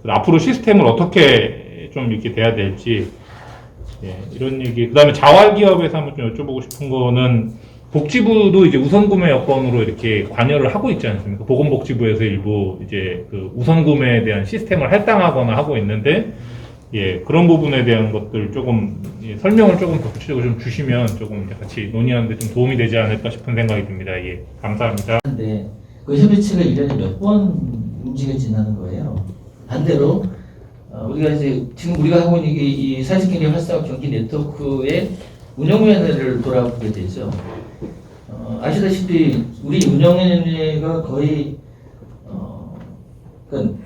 앞으로 시스템을 어떻게 좀 이렇게 돼야 될지, 이런 얘기. 그 다음에 자활기업에서 한번 좀 여쭤보고 싶은 거는, 복지부도 이제 우선구매 여건으로 이렇게 관여를 하고 있지 않습니까? 보건복지부에서 일부 이제 그 우선구매에 대한 시스템을 할당하거나 하고 있는데, 예, 그런 부분에 대한 것들 조금 설명을 조금 더 구체적으로 좀 주시면 조금 이제 같이 논의하는데 좀 도움이 되지 않을까 싶은 생각이 듭니다. 예, 감사합니다. 근데 그 협의체가 1년에 몇 번 움직여지는 거예요. 반대로 우리가 이제 지금 우리가 하고 있는 이 사회적 경제 활성화 경기 네트워크의 운영위원회를 돌아보게 되죠. 아시다시피 우리 운영위원회가 거의 그러니까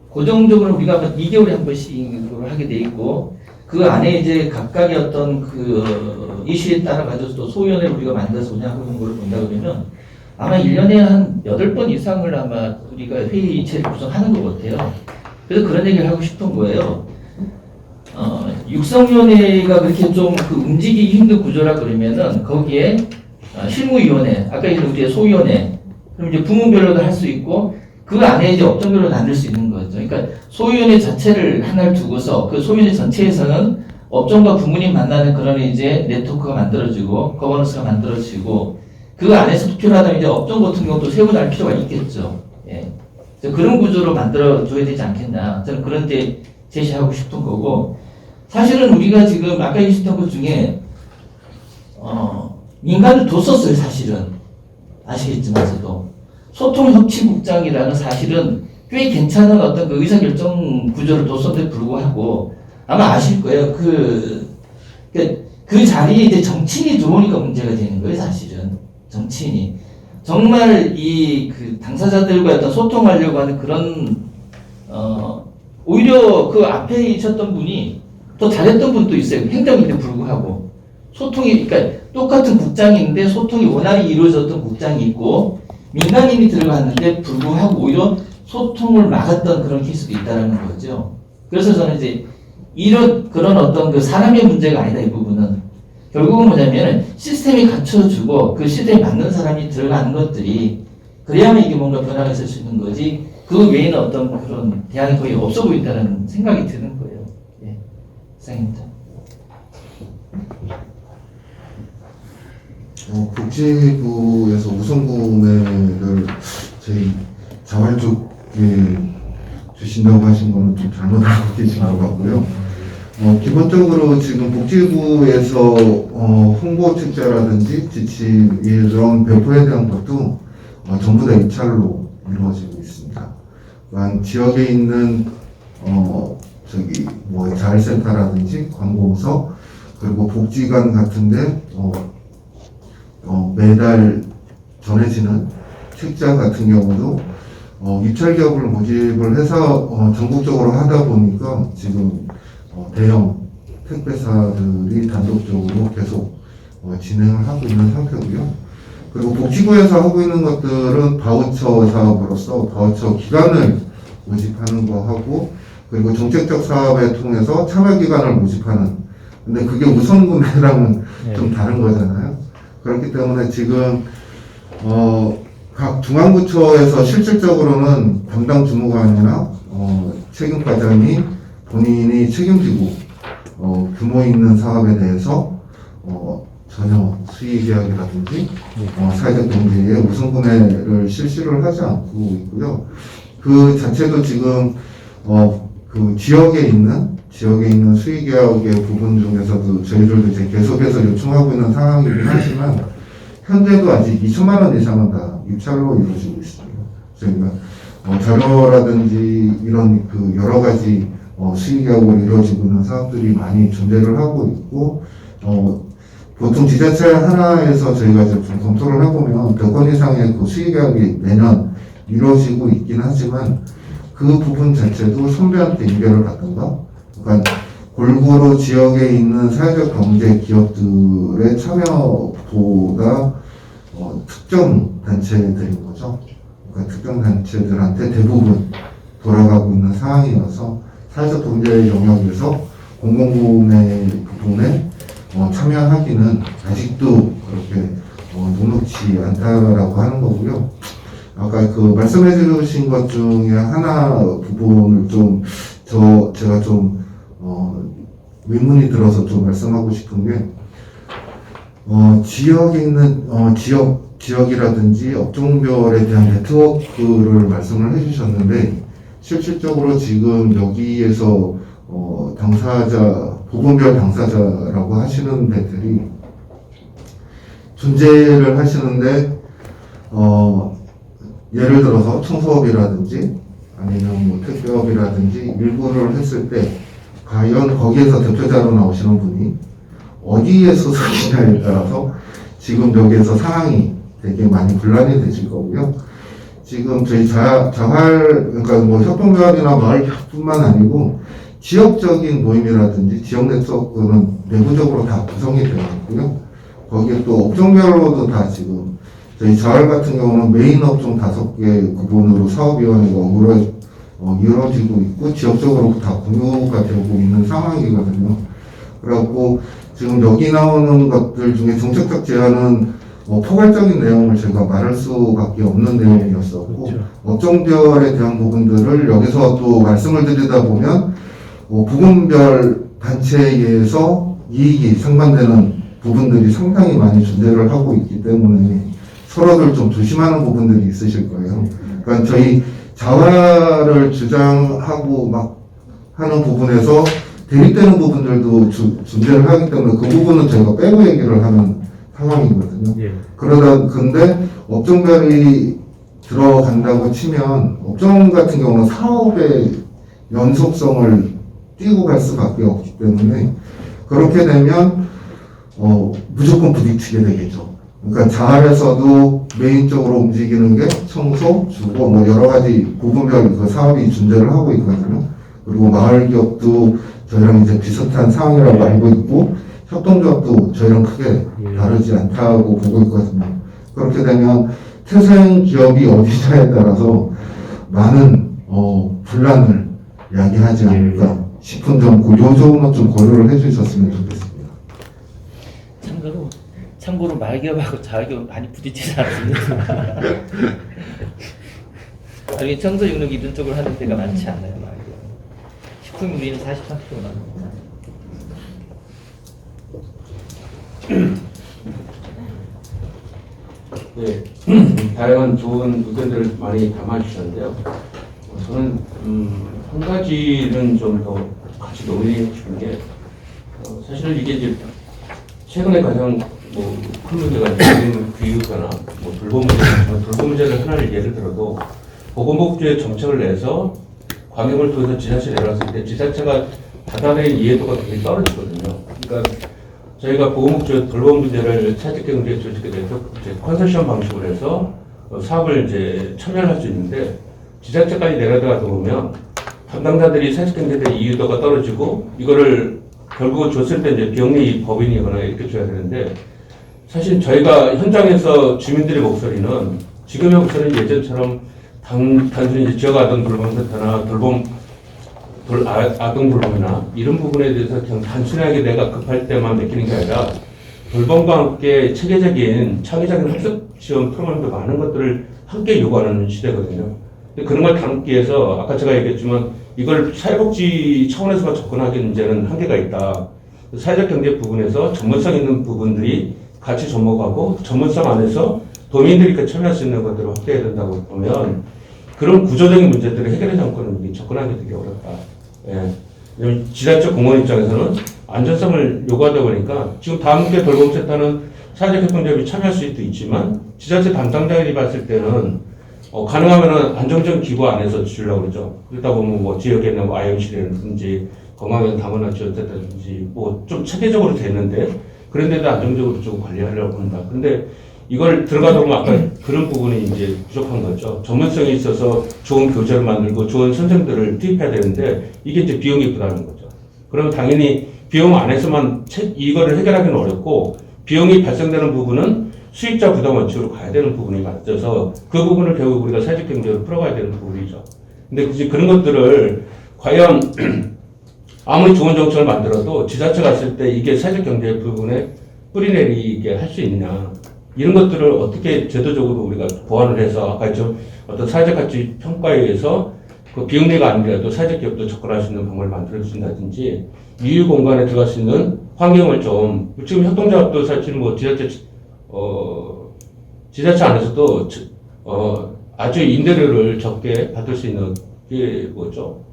고정적으로 우리가 2개월에 한 번씩 하게 돼 있고, 그 안에 이제 각각의 어떤 그 이슈에 따라 가지고 또 소위원회를 우리가 만들어서 운영하고 있는 걸 본다 그러면 아마 1년에 한 8번 이상을 아마 우리가 회의체를 구성하는 것 같아요. 그래서 그런 얘기를 하고 싶은 거예요. 육성위원회가 그렇게 좀 그 움직이기 힘든 구조라 그러면은 거기에 실무위원회, 아까 얘기한 우리의 소위원회, 그럼 이제 부문별로도 할 수 있고 그 안에 이제 업종별로 나눌 수 있는 거죠. 그러니까 소위원회 자체를 하나를 두고서 그 소위원회 전체에서는 업종과 부문이 만나는 그런 이제 네트워크가 만들어지고 거버넌스가 만들어지고 그 안에서 필요하다면 이제 업종 같은 경우도 세분할 필요가 있겠죠. 예. 그런 구조로 만들어줘야 되지 않겠나. 저는 그런 데 제시하고 싶은 거고, 사실은 우리가 지금 아까 얘기했던 것 중에 민간을 뒀었어요. 사실은 아시겠지만서도 소통협치국장이라는 사실은 꽤 괜찮은 어떤 그 의사결정 구조를 뒀었는데 불구하고 아마 아실 거예요. 그 자리에 이제 정치인이 들어오니까 문제가 되는 거예요. 사실은 정치인이 정말 이 그 당사자들과 어떤 소통하려고 하는 그런 오히려 그 앞에 있었던 분이 더 잘했던 분도 있어요. 행정인데 불구하고 소통이, 그러니까 똑같은 국장인데 소통이 원활히 이루어졌던 국장이 있고 민간인이 들어갔는데 불구하고 오히려 소통을 막았던 그런 케이스도 있다는 거죠. 그래서 저는 이제 이런 그런 어떤 그 사람의 문제가 아니다. 이 부분은 결국은 뭐냐면 시스템이 갖춰주고 그 시스템에 맞는 사람이 들어가는 것들이 그래야만 이게 뭔가 변화가 있을 수 있는 거지, 그 외에는 어떤 그런 대안이 거의 없어 보인다는 생각이 드는 거예요. 예, 이상입니다. 복지부에서 우선구매를 저희 자활 쪽에 주신다고 하신 거는 좀 잘못 알고 계신 것 같고요. 기본적으로 지금 복지부에서 홍보 책자라든지 지침 이런 배포에 대한 것도 전부 다 입찰로 이루어지고 있습니다. 그러니까 지역에 있는 자활센터라든지 관공서 그리고 복지관 같은데 매달 전해지는 책자 같은 경우도 입찰 기업을 모집을 해서 전국적으로 하다 보니까 지금 대형 택배사들이 단독적으로 계속 진행을 하고 있는 상태고요. 그리고 복지부에서 하고 있는 것들은 바우처 사업으로서 바우처 기관을 모집하는 거 하고, 그리고 정책적 사업에 통해서 참여 기관을 모집하는, 근데 그게 우선 구매랑은 좀 다른 거잖아요. 그렇기 때문에 지금 각 중앙부처에서 실질적으로는 담당 주무관이나 책임과장이 본인이 책임지고 규모 있는 사업에 대해서 전혀 수의계약이라든지 사회적 경제에 우선 구매를 실시를 하지 않고 있고요. 그 자체도 지금 그 지역에 있는 수의계약의 부분 중에서도 저희들도 이제 계속해서 요청하고 있는 상황이긴 하지만 현재도 아직 2천만 원 이상은 다 입찰로 이루어지고 있습니다. 저희가 자료라든지 이런 그 여러 가지 수의계약으로 이루어지고 있는 사업들이 많이 존재를 하고 있고, 보통 지자체 하나에서 저희가 이제 좀 검토를 해보면 100건 이상의 그 수의계약이 매년 이루어지고 있긴 하지만 그 부분 자체도 선배한테 인계를 받던가, 그러니까 골고루 지역에 있는 사회적 경제 기업들의 참여보다 특정 단체들인 거죠. 그러니까 특정 단체들한테 대부분 돌아가고 있는 상황이어서 사회적 경제 영역에서 공공구매 부분에 참여하기는 아직도 그렇게 녹록지 않다라고 하는 거고요. 아까 그 말씀해 주신 것 중에 하나 부분을 좀 제가 좀 의문이 들어서 좀 말씀하고 싶은 게, 지역에 있는 지역이라든지 업종별에 대한 네트워크를 말씀을 해주셨는데 실질적으로 지금 여기에서 부분별 당사자라고 하시는 데들이 존재를 하시는데 예를 들어서 청소업이라든지 아니면 뭐 택배업이라든지 일부를 했을 때 과연 거기에서 대표자로 나오시는 분이 어디에 소속이냐에 따라서 지금 여기에서 상황이 되게 많이 분란이 되실 거고요. 지금 저희 그러니까 뭐 협동조합이나 마을협뿐만 아니고 지역적인 모임이라든지 지역 네트워크는 내부적으로 다 구성이 되어 있고요. 거기에 또 업종별로도 다 지금 저희 자활 같은 경우는 메인 업종 5개 구분으로 사업위원회가 이루어지고 있고 지역적으로 다 공유가 되고 있는 상황이거든요. 그래갖고 지금 여기 나오는 것들 중에 정책적 제안은 포괄적인 내용을 제가 말할 수밖에 없는 내용이었었고 그렇죠. 업종별에 대한 부분들을 여기서 또 말씀을 드리다 보면 부분별 단체에 의해서 이익이 상반되는 부분들이 상당히 많이 존재를 하고 있기 때문에 서로들 좀 조심하는 부분들이 있으실 거예요. 그러니까 저희 자활을 주장하고 막 하는 부분에서 대립되는 부분들도 존재를 하기 때문에 그 부분은 저희가 빼고 얘기를 하는 상황이거든요. 예. 근데 업종별이 들어간다고 치면 업종 같은 경우는 사업의 연속성을 띄고 갈 수밖에 없기 때문에 그렇게 되면 무조건 부딪히게 되겠죠. 그러니까 자활에서도 메인적으로 움직이는 게 청소, 주거, 뭐 여러 가지 부분별 그 사업이 존재를 하고 있거든요. 그리고 마을 기업도 저희랑 이제 비슷한 상황이라고 알고 있고 협동조합도 저희랑 크게 다르지 않다고 보고 있거든요. 그렇게 되면 태생 기업이 어디냐에 따라서 많은 분란을 야기하지 않을까 싶은 점, 요 점은 좀 고려를 해주셨으면 좋겠습니다. 참고로 말기업하고 자활기업은 많이 부딪히지 않습니다. 아니 청소 육류 이런 쪽으로 하는 데가 많지 않아요. 말기업. 식품 우리는 40~30% 나옵니다. 네, 다양한 좋은 의견들을 많이 담아주셨는데요. 저는 한 가지는 좀 더 같이 논의해 주는 게 사실 이게 이제 최근에 가장 큰 문제가 있는 교육이나 돌봄 문제를 하나를 예를 들어도 보건복지의 정책을 내서 광역을 통해서 지자체 내려왔을 때 지자체가 받아낼 이해도가 굉장히 떨어지거든요. 그러니까 저희가 보건복지 돌봄 문제를 사직경제 조직에 대해서 컨소시엄 방식으로 해서 사업을 이제 참여를 할 수 있는데 지자체까지 내려가다 보면 담당자들이 사직경제에 대한 이해도가 떨어지고 이거를 결국 줬을 때 이제 비영리 법인이거나 이렇게 줘야 되는데 사실 저희가 현장에서 주민들의 목소리는 지금의 목소리는 예전처럼 단순히 이제 지역 아동 돌봄센터나 아동 돌봄이나 이런 부분에 대해서 그냥 단순하게 내가 급할 때만 맡기는 게 아니라 돌봄과 함께 체계적인 창의적인 학습 지원 프로그램도 많은 것들을 함께 요구하는 시대거든요. 근데 그런 걸 담기 위해서 아까 제가 얘기했지만 이걸 사회복지 차원에서만 접근하기는 이제는 한계가 있다. 사회적 경제 부분에서 전문성 있는 부분들이 같이 접목하고 전문성 안에서 도민들이 참여할 수 있는 것들을 확대해야 된다고 보면 그런 구조적인 문제들을 해결의 정권은 접근하기 되게 어렵다. 예. 왜냐면 지자체 공무원 입장에서는 안전성을 요구하다 보니까 지금 다음께 돌봄센터는 사회적 협동조합이 참여할 수도 있지만 지자체 담당자들이 봤을 때는 가능하면은 안정적인 기구 안에서 주려고 그러죠. 그러다 보면 뭐 지역에 있는 IMC라든지 건강에 다문화 지원센터든지 뭐 좀 체계적으로 됐는데 그런데도 안정적으로 좀 관리하려고 한다. 근데 이걸 들어가다 보면 아까 그런 부분이 이제 부족한 거죠. 전문성이 있어서 좋은 교재를 만들고 좋은 선생들을 투입해야 되는데 이게 이제 비용이 부담인 거죠. 그러면 당연히 비용 안에서만 이거를 해결하기는 어렵고 비용이 발생되는 부분은 수익자 부담 원칙으로 가야 되는 부분이 맞져서 그 부분을 결국 우리가 사회적 경제로 풀어가야 되는 부분이죠. 근데 굳이 그런 것들을 과연 아무리 좋은 정책을 만들어도 지자체 갔을 때 이게 사회적 경제 부분에 뿌리내리게 할 수 있냐. 이런 것들을 어떻게 제도적으로 우리가 보완을 해서 아까 좀 어떤 사회적 가치 평가에 의해서 그 비영리가 아니더라도 사회적 기업도 접근할 수 있는 방법을 만들어 주신다든지 유휴 공간에 들어갈 수 있는 환경을 좀 지금 협동조합도 사실 뭐 지자체 안에서도 아주 임대료를 적게 받을 수 있는 게 뭐죠?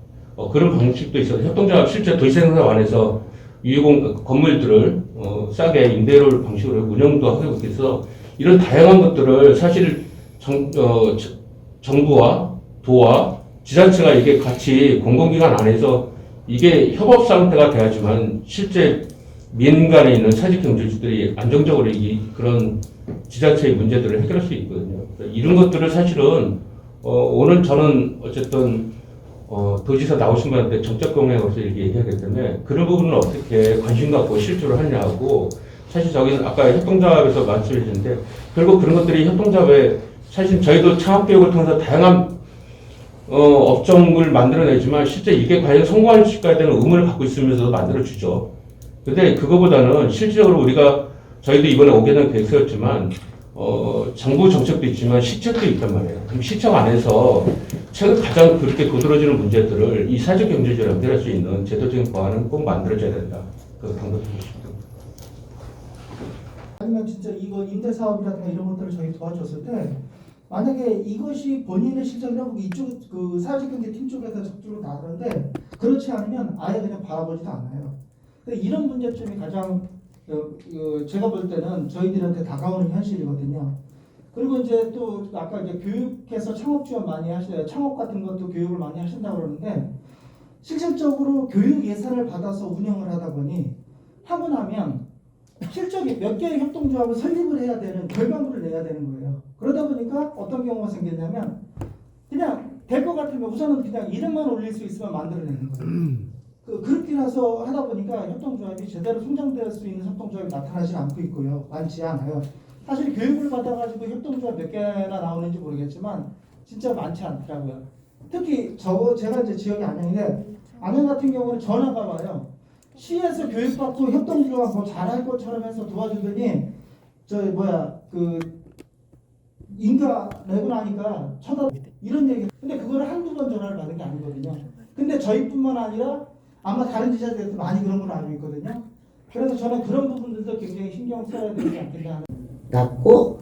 그런 방식도 있어서 협동조합 실제 도시생활 안에서 유휴공 건물들을 싸게 임대료 방식으로 운영도 하고 있어서 이런 다양한 것들을 사실 정부와 도와 지자체가 이게 같이 공공기관 안에서 이게 협업 상태가 돼야지만 실제 민간에 있는 사직경제주들이 안정적으로 그런 지자체의 문제들을 해결할 수 있거든요. 이런 것들을 사실은 오늘 저는 어쨌든 도지사 나오신 분한테 정책 공약으로서 이렇게 얘기하기 때문에 그런 부분을 어떻게 관심 갖고 실조를 하냐고 사실 저기는 아까 협동조합에서 말씀해 주셨는데 결국 그런 것들이 협동조합에 사실 저희도 창업교육을 통해서 다양한 업종을 만들어내지만 실제 이게 과연 성공할 수 있을까에 대한 의문을 갖고 있으면서도 만들어주죠. 근데 그거보다는 실질적으로 우리가 저희도 이번에 5개년 계획 세웠지만 정부 정책도 있지만 시책도 있단 말이에요. 그럼 시책 안에서 최근 가장 그렇게 도드라지는 문제들을 이 사회적 경제적으로 연결할 수 있는 제도적인 보완은 꼭 만들어져야 된다. 그 당부드리고 싶습니다. 아니면 진짜 이거 임대 사업이라든가 이런 것들을 저희 도와줬을 때 만약에 이것이 본인의 실적이라고 이쪽 그 사회적경제팀 쪽에서 적극적으로 나가는데 그렇지 않으면 아예 그냥 바라보지도 않아요. 근데 이런 문제점이 가장 제가 볼 때는 저희들한테 다가오는 현실이거든요. 그리고 이제 또 아까 이제 교육에서 창업 지원 많이 하시요 창업 같은 것도 교육을 많이 하신다고 그러는데 실질적으로 교육 예산을 받아서 운영을 하다 보니 하고 나면 실적이 몇 개의 협동조합을 설립을 해야 되는 결과물을 내야 되는 거예요. 그러다 보니까 어떤 경우가 생겼냐면 그냥 될 것 같으면 우선은 그냥 이름만 올릴 수 있으면 만들어내는 거예요. 그렇게 해서 하다 보니까 협동조합이 제대로 성장될 수 있는 협동조합이 나타나지 않고 있고요. 많지 않아요. 사실 교육을 받아가지고 협동조합 몇 개나 나오는지 모르겠지만 진짜 많지 않더라고요. 특히 제가 이제 지역이 안양인데 안양 같은 경우는 전화가 와요. 시에서 교육받고 협동조합 뭐 잘할 것처럼 해서 도와주더니 인가 내고 나니까 이런 얘기. 근데 그거를 한두 번 전화를 받은 게 아니거든요. 근데 저희뿐만 아니라 아마 다른 지자체들도 많이 그런 걸 알고 있거든요. 그래서 저는 그런 부분들도 굉장히 신경 써야 되지 않겠냐 하는. 낮고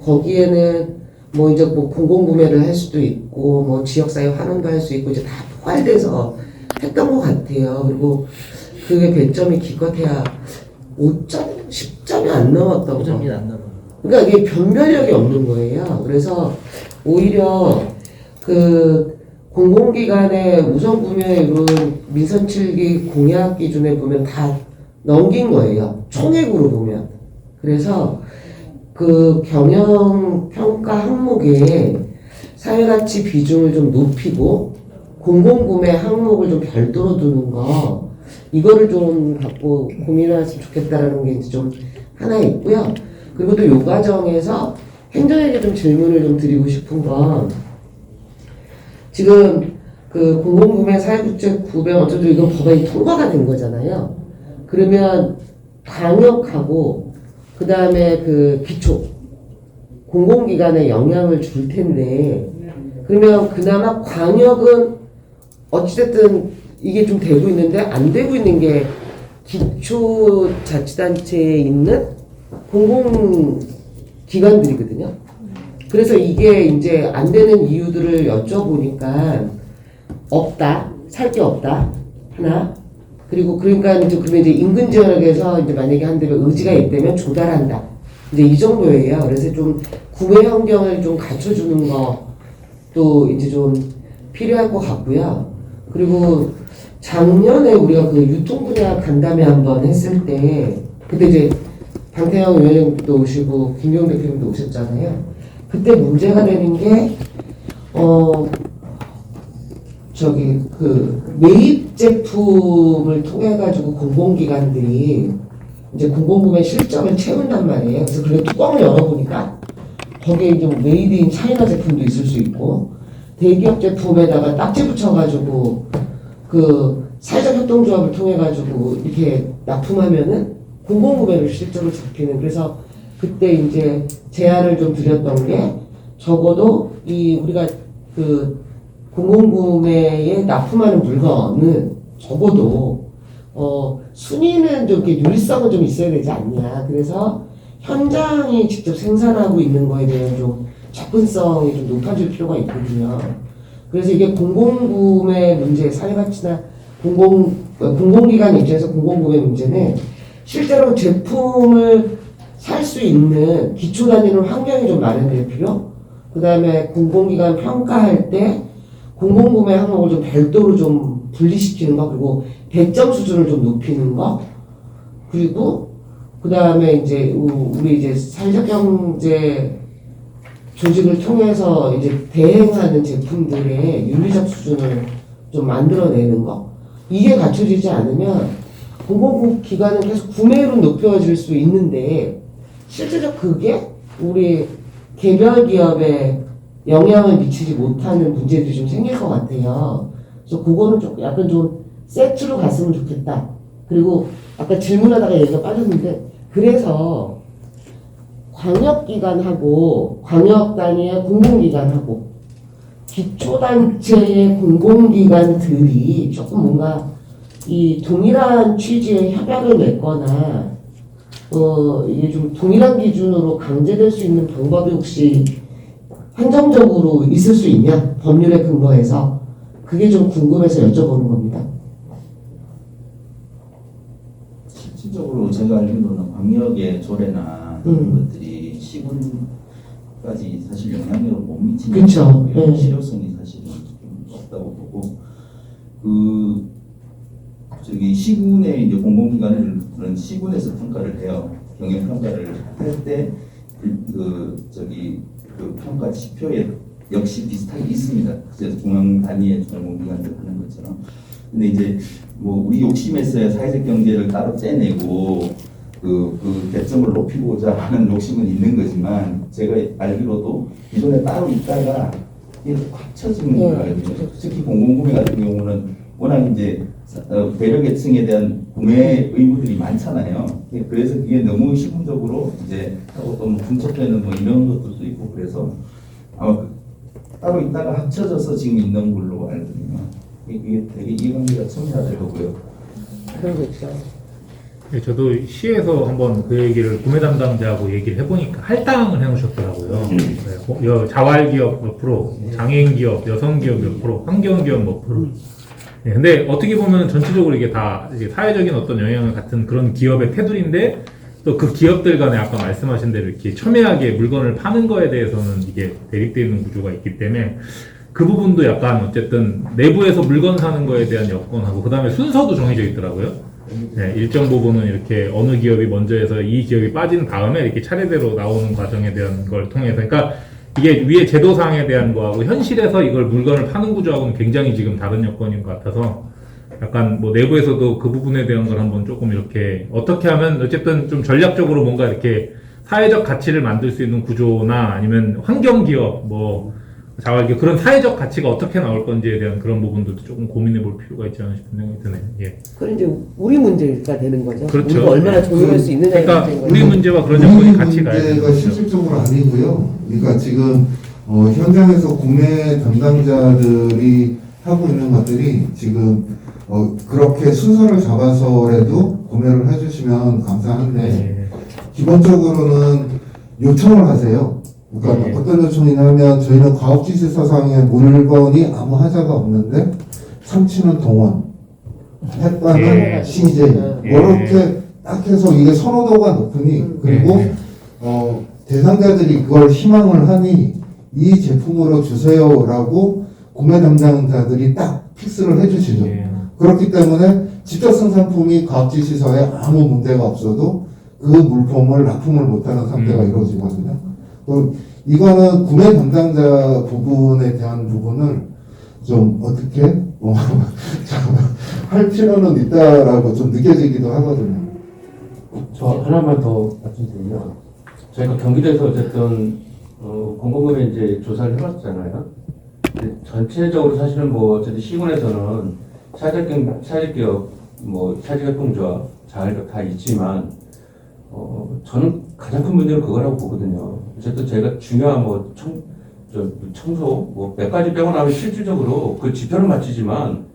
거기에는 뭐 이제 뭐 공공구매를 할 수도 있고 뭐 지역사회 환원도 할 수 있고 이제 다 포괄돼서 했던 것 같아요. 그리고 그게 배점이 기껏해야 5점, 10점이 안 넘었던 거. 5점이 안 넘어. 그러니까 이게 변별력이 없는 거예요. 그래서 오히려 그 공공기관의 우선 구매율은 민선 7기 공약 기준에 보면 다 넘긴 거예요. 총액으로 보면. 그래서 그 경영 평가 항목에 사회가치 비중을 좀 높이고 공공구매 항목을 좀 별도로 두는 거 이거를 좀 갖고 고민하셨으면 좋겠다라는 게 이제 좀 하나 있고요. 그리고 또 요 과정에서 행정에게 좀 질문을 좀 드리고 싶은 건 지금 그 공공구매 사회국제 구매 어쩌죠 이건 법안이 통과가 된 거잖아요. 그러면 광역하고 그 다음에 그 기초 공공기관에 영향을 줄 텐데 그러면 그나마 광역은 어찌됐든 이게 좀 되고 있는데 안 되고 있는 게 기초자치단체에 있는 공공기관들이거든요. 그래서 이게 이제 안 되는 이유들을 여쭤보니까 없다, 살 게 없다 하나. 그리고 그러니까 이제 그러면 이제 인근 지역에서 이제 만약에 한다면 의지가 있다면 조달한다. 이제 이 정도예요. 그래서 좀 구매 환경을 좀 갖춰주는 것도 이제 좀 필요할 것 같고요. 그리고 작년에 우리가 그 유통 분야 간담회 한번 했을 때 그때 이제 방태영 위원장도 오시고 김경 대표님도 오셨잖아요. 그때 문제가 되는 게 매입 제품을 통해 가지고 공공기관들이 이제 공공구매 실적을 채운단 말이에요. 그래서 그래 뚜껑을 열어보니까 거기에 이제 메이드 인 차이나 제품도 있을 수 있고 대기업 제품에다가 딱지 붙여가지고 그 사회적 협동조합을 통해 가지고 이렇게 납품하면은 공공구매를 실적을 잡히는. 그래서 그때 이제 제안을 좀 드렸던 게 적어도 우리가 그 공공구매에 납품하는 물건은 적어도 순위는 좀 이렇게 윤리성은 좀 있어야 되지 않냐. 그래서 현장이 직접 생산하고 있는 거에 대한 좀 접근성이 좀 높아질 필요가 있거든요. 그래서 이게 공공구매 문제, 사회가치나 공공기관 입장에서 공공구매 문제는 실제로 제품을 살 수 있는 기초 단위는 환경이 좀 마련될 필요, 그 다음에 공공기관 평가할 때 공공구매 항목을 좀 별도로 좀 분리시키는 거, 그리고 배점 수준을 좀 높이는 거, 그리고 그 다음에 이제 우리 이제 사회적 경제 조직을 통해서 이제 대행하는 제품들의 윤리적 수준을 좀 만들어내는 거, 이게 갖춰지지 않으면 공공기관은 계속 구매율은 높여질 수 있는데 실제적 그게 우리 개별 기업에 영향을 미치지 못하는 문제들이 좀 생길 것 같아요. 그래서 그거는 좀 약간 좀 세트로 갔으면 좋겠다. 그리고 아까 질문하다가 얘기가 빠졌는데, 그래서 광역기관하고 광역단위의 공공기관하고 기초단체의 공공기관들이 조금 뭔가 이 동일한 취지의 협약을 맺거나 이게 좀 동일한 기준으로 강제될 수 있는 방법이 혹시 한정적으로 있을 수 있냐? 법률에 근거해서. 그게 좀 궁금해서 여쭤보는 겁니다. 실질적으로 제가 알기로는 광역의 조례나 이런 것들이 시군까지 사실 영향력을 못 미치는 그쵸. 거고요. 네. 실효성이 사실은 좀 없다고 보고, 저기 시군의 이제 공공기관은 시군에서 평가를 해요. 경영 평가를 할 때 그 평가 지표에 역시 비슷하게 있습니다. 그래서 중앙 단위의 공공기관들 하는 것처럼. 근데 이제 뭐 우리 욕심에서야 사회적 경제를 따로 떼내고 그 배점을 높이고자 하는 욕심은 있는 거지만, 제가 알기로도 기존에 따로 있다가 이게 합쳐지는 걸 알거든요. 특히 공공구매 같은 경우는 워낙 이제 배려계층에 대한 구매 의무들이 많잖아요. 그래서 그게 너무 시군적으로 이제 하고 또 분첩되는 뭐 이런 것들도 있고, 그래서 아마 따로 있다가 합쳐져서 지금 있는 걸로 알거든요. 이게 되게 이해관계가 첨예하더라고요. 그런 거 있죠. 네, 저도 시에서 한번 그 얘기를 구매 담당자하고 얘기를 해보니까 할당을 해놓으셨더라고요. 네, 자활기업 몇 프로, 장애인기업, 여성기업 몇 프로, 환경기업 몇 프로. 네, 근데 어떻게 보면 전체적으로 이게 다 이제 사회적인 어떤 영향을 갖은 그런 기업의 테두리인데, 또 그 기업들 간에 아까 말씀하신 대로 이렇게 첨예하게 물건을 파는 거에 대해서는 이게 대립되어 있는 구조가 있기 때문에 그 부분도 약간 어쨌든 내부에서 물건 사는 거에 대한 여건하고, 그 다음에 순서도 정해져 있더라고요. 네, 일정 부분은 이렇게 어느 기업이 먼저 해서 이 기업이 빠진 다음에 이렇게 차례대로 나오는 과정에 대한 걸 통해서, 그러니까 이게 위에 제도사항에 대한 거하고 현실에서 이걸 물건을 파는 구조하고는 굉장히 지금 다른 여건인 것 같아서, 약간 뭐 내부에서도 그 부분에 대한 걸 한번 조금 이렇게 어떻게 하면 어쨌든 좀 전략적으로 뭔가 이렇게 사회적 가치를 만들 수 있는 구조나 아니면 환경기업, 뭐 자활기업, 그런 사회적 가치가 어떻게 나올 건지에 대한 그런 부분들도 조금 고민해 볼 필요가 있지 않나 싶은 생각이 드네요. 예. 그건 이제 우리 문제가 되는 거죠. 그렇죠. 우리가 얼마나 적용할 수 있느냐의 그러니까 문제인 우리 거죠. 문제와 그런 여건이 같이 가야 되는 문제가 거죠. 실질적으로 아니고요. 그러니까 지금 현장에서 구매 담당자들이 하고 있는 것들이 지금 그렇게 순서를 잡아서라도 구매를 해주시면 감사한데, 네. 기본적으로는 요청을 하세요. 그러니까 네. 어떤 요청이냐면, 저희는 과업지시서상에 물건이 아무 하자가 없는데 참치는 동원, 햇반은 예. CJ, 예. 이렇게 딱 해서 이게 선호도가 높으니, 그리고 예. 대상자들이 그걸 희망을 하니 이 제품으로 주세요라고 구매 담당자들이 딱 픽스를 해주시죠. 예. 그렇기 때문에 직접 생산품이 과업지시서에 아무 문제가 없어도 그 물품을 납품을 못하는 상태가 이루어지거든요. 이거는 구매 담당자 부분에 대한 부분을 좀 어떻게 할 필요는 있다라고 좀 느껴지기도 하거든요. 저 하나만 더 말씀드리면, 저희가 경기도에서 어쨌든 공공구매 이제 조사를 해봤잖아요. 근데 전체적으로 사실은 뭐 어쨌든 시군에서는 사회적 뭐 사회협동조합, 자활기업 다 있지만, 저는 가장 큰 문제는 그거라고 보거든요. 어쨌든 저희가 중요한 뭐 청소 뭐 몇 가지 빼고 나면 실질적으로 그 지표를 맞추지만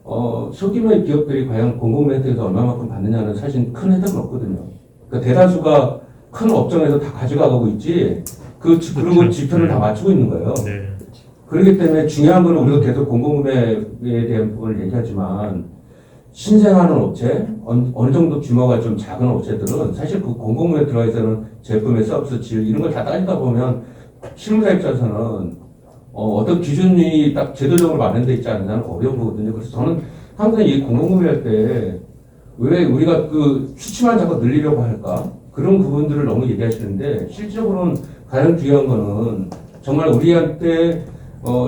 소규모의 기업들이 과연 공공 혜택에서 얼마만큼 받느냐는 사실 큰 혜택은 없거든요. 그러니까 대다수가 큰 업종에서 다 가져가고 있지, 그리고 지표를 다 맞추고 있는 거예요. 네. 그렇기 때문에 중요한 거는 우리가 계속 공공구매에 대한 부분을 얘기하지만, 신생하는 업체, 어느 정도 규모가 좀 작은 업체들은 사실 그 공공구매에 들어가 있는 제품의 서비스 질, 이런 걸 다 따지다 보면 실무자 입장에서는 어떤 기준이 딱 제도적으로 마련되어 있지 않은 한 어려운 거거든요. 그래서 저는 항상 이 공공구매할 때 왜 우리가 그 수치만 자꾸 늘리려고 할까? 그런 부분들을 너무 얘기하시는데, 실질적으로는 가장 중요한 거는 정말 우리한테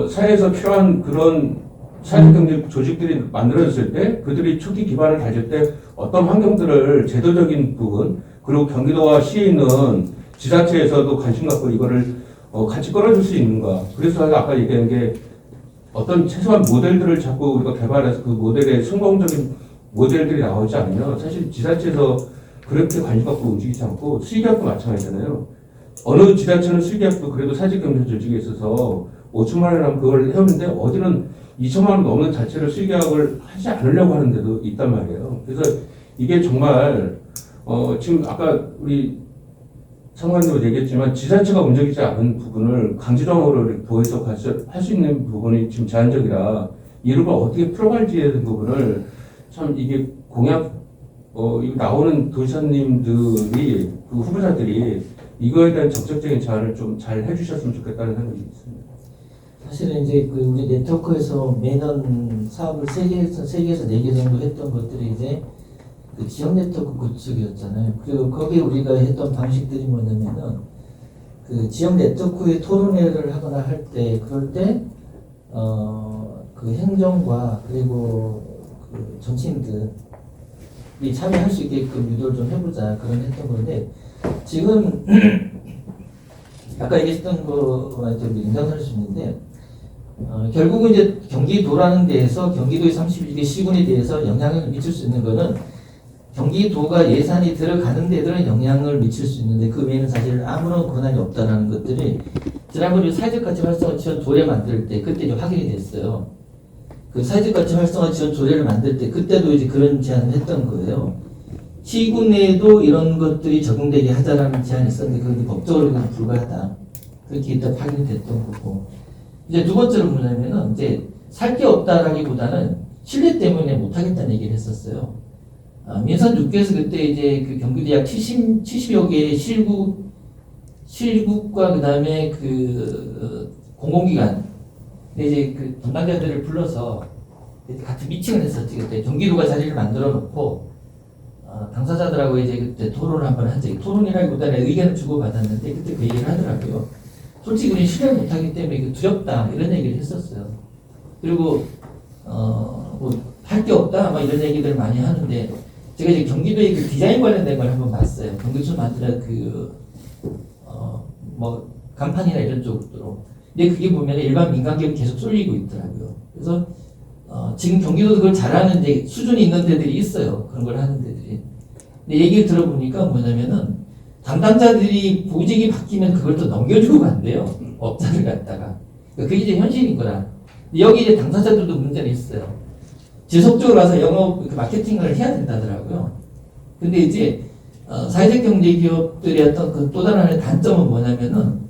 사회에서 필요한 그런 사회경제 조직들이 만들어졌을 때, 그들이 초기 기반을 다질 때 어떤 환경들을 제도적인 부분, 그리고 경기도와 시에 있는 지자체에서도 관심 갖고 이거를 같이 끌어줄 수 있는가. 그래서 아까 얘기한 게 어떤 최소한 모델들을 자꾸 우리가 개발해서 그 모델의 성공적인 모델들이 나오지 않으면 사실 지자체에서 그렇게 관심 갖고 움직이지 않고, 수의계약도 마찬가지잖아요. 어느 지자체는 수의계약도 그래도 사직경제 조직에 있어서 5천만 원 하면 그걸 해오는데, 어디는 2천만 원 넘는 자체를 수의계약을 하지 않으려고 하는 데도 있단 말이에요. 그래서 이게 정말 지금 아까 우리 상관님도 얘기했지만, 지자체가 움직이지 않은 부분을 강제적으로 도에서 할 수 있는 부분이 지금 제한적이라 이를 어떻게 풀어갈지에 대한 부분을 참 이게 공약 이거 나오는 도지사님들이, 그 후보자들이 이거에 대한 적극적인 제안을 좀 잘 해주셨으면 좋겠다는 생각이 있습니다. 사실은 이제 그 우리 네트워크에서 매년 사업을 3개에서 4개 정도 했던 것들이 이제 그 지역 네트워크 구축이었잖아요. 그리고 거기에 우리가 했던 방식들이 뭐냐면은 그 지역 네트워크의 토론회를 하거나 할 때, 그럴 때 그 행정과 그리고 그 정치인들이 참여할 수 있게끔 유도를 좀 해보자, 그런 했던 건데, 지금 아까 얘기했던 거와 좀 연관할 수 있는데, 결국은 이제 경기도라는 데에서 경기도의 31개 시군에 대해서 영향을 미칠 수 있는 거는 경기도가 예산이 들어가는 데들은 영향을 미칠 수 있는데, 그 외에는 사실 아무런 권한이 없다라는 것들이 지난번에 사회적 가치 활성화 지원 조례 만들 때 그때 이제 확인이 됐어요. 그 사회적 가치 활성화 지원 조례를 만들 때 그때도 이제 그런 제안을 했던 거예요. 시군 내에도 이런 것들이 적용되게 하자라는 제안이 있었는데, 그건 법적으로 그냥 불가하다, 그렇게 일단 확인이 됐던 거고, 이제 두 번째로 뭐냐면은 이제 살 게 없다라기보다는 신뢰 때문에 못하겠다는 얘기를 했었어요. 민선 6개에서 그때 이제 그 경기도 약 70여 개의 실국과 그 다음에 그 공공기관, 이제 그 담당자들을 불러서 같이 미팅을 했었지. 그때 경기도가 자리를 만들어 놓고 당사자들하고 이제 그때 토론을 한번 한 적이, 토론이라기보다는 의견을 주고받았는데, 그때 그 얘기를 하더라고요. 솔직히 우리 신뢰를 못하기 때문에 그 두렵다, 이런 얘기를 했었어요. 그리고 뭐 할 게 없다, 막 이런 얘기들 많이 하는데, 제가 이제 경기도의 그 디자인 관련된 걸 한번 봤어요. 경기도 만드는 뭐 간판이나 이런 쪽으로. 근데 그게 보면 일반 민간 기업이 계속 쏠리고 있더라고요. 그래서 지금 경기도도 그걸 잘하는 데 수준이 있는 데들이 있어요. 그런 걸 하는 데들이. 근데 얘기를 들어보니까 뭐냐면은 담당자들이 보직이 바뀌면 그걸 또 넘겨주고 간대요. 업자를 갖다가. 그게 이제 현실인 거라. 여기 이제 당사자들도 문제는 있어요. 지속적으로 와서 영업 마케팅을 해야 된다더라고요. 근데 이제 사회적 경제 기업들의 어떤 그 또 다른 하나의 단점은 뭐냐면은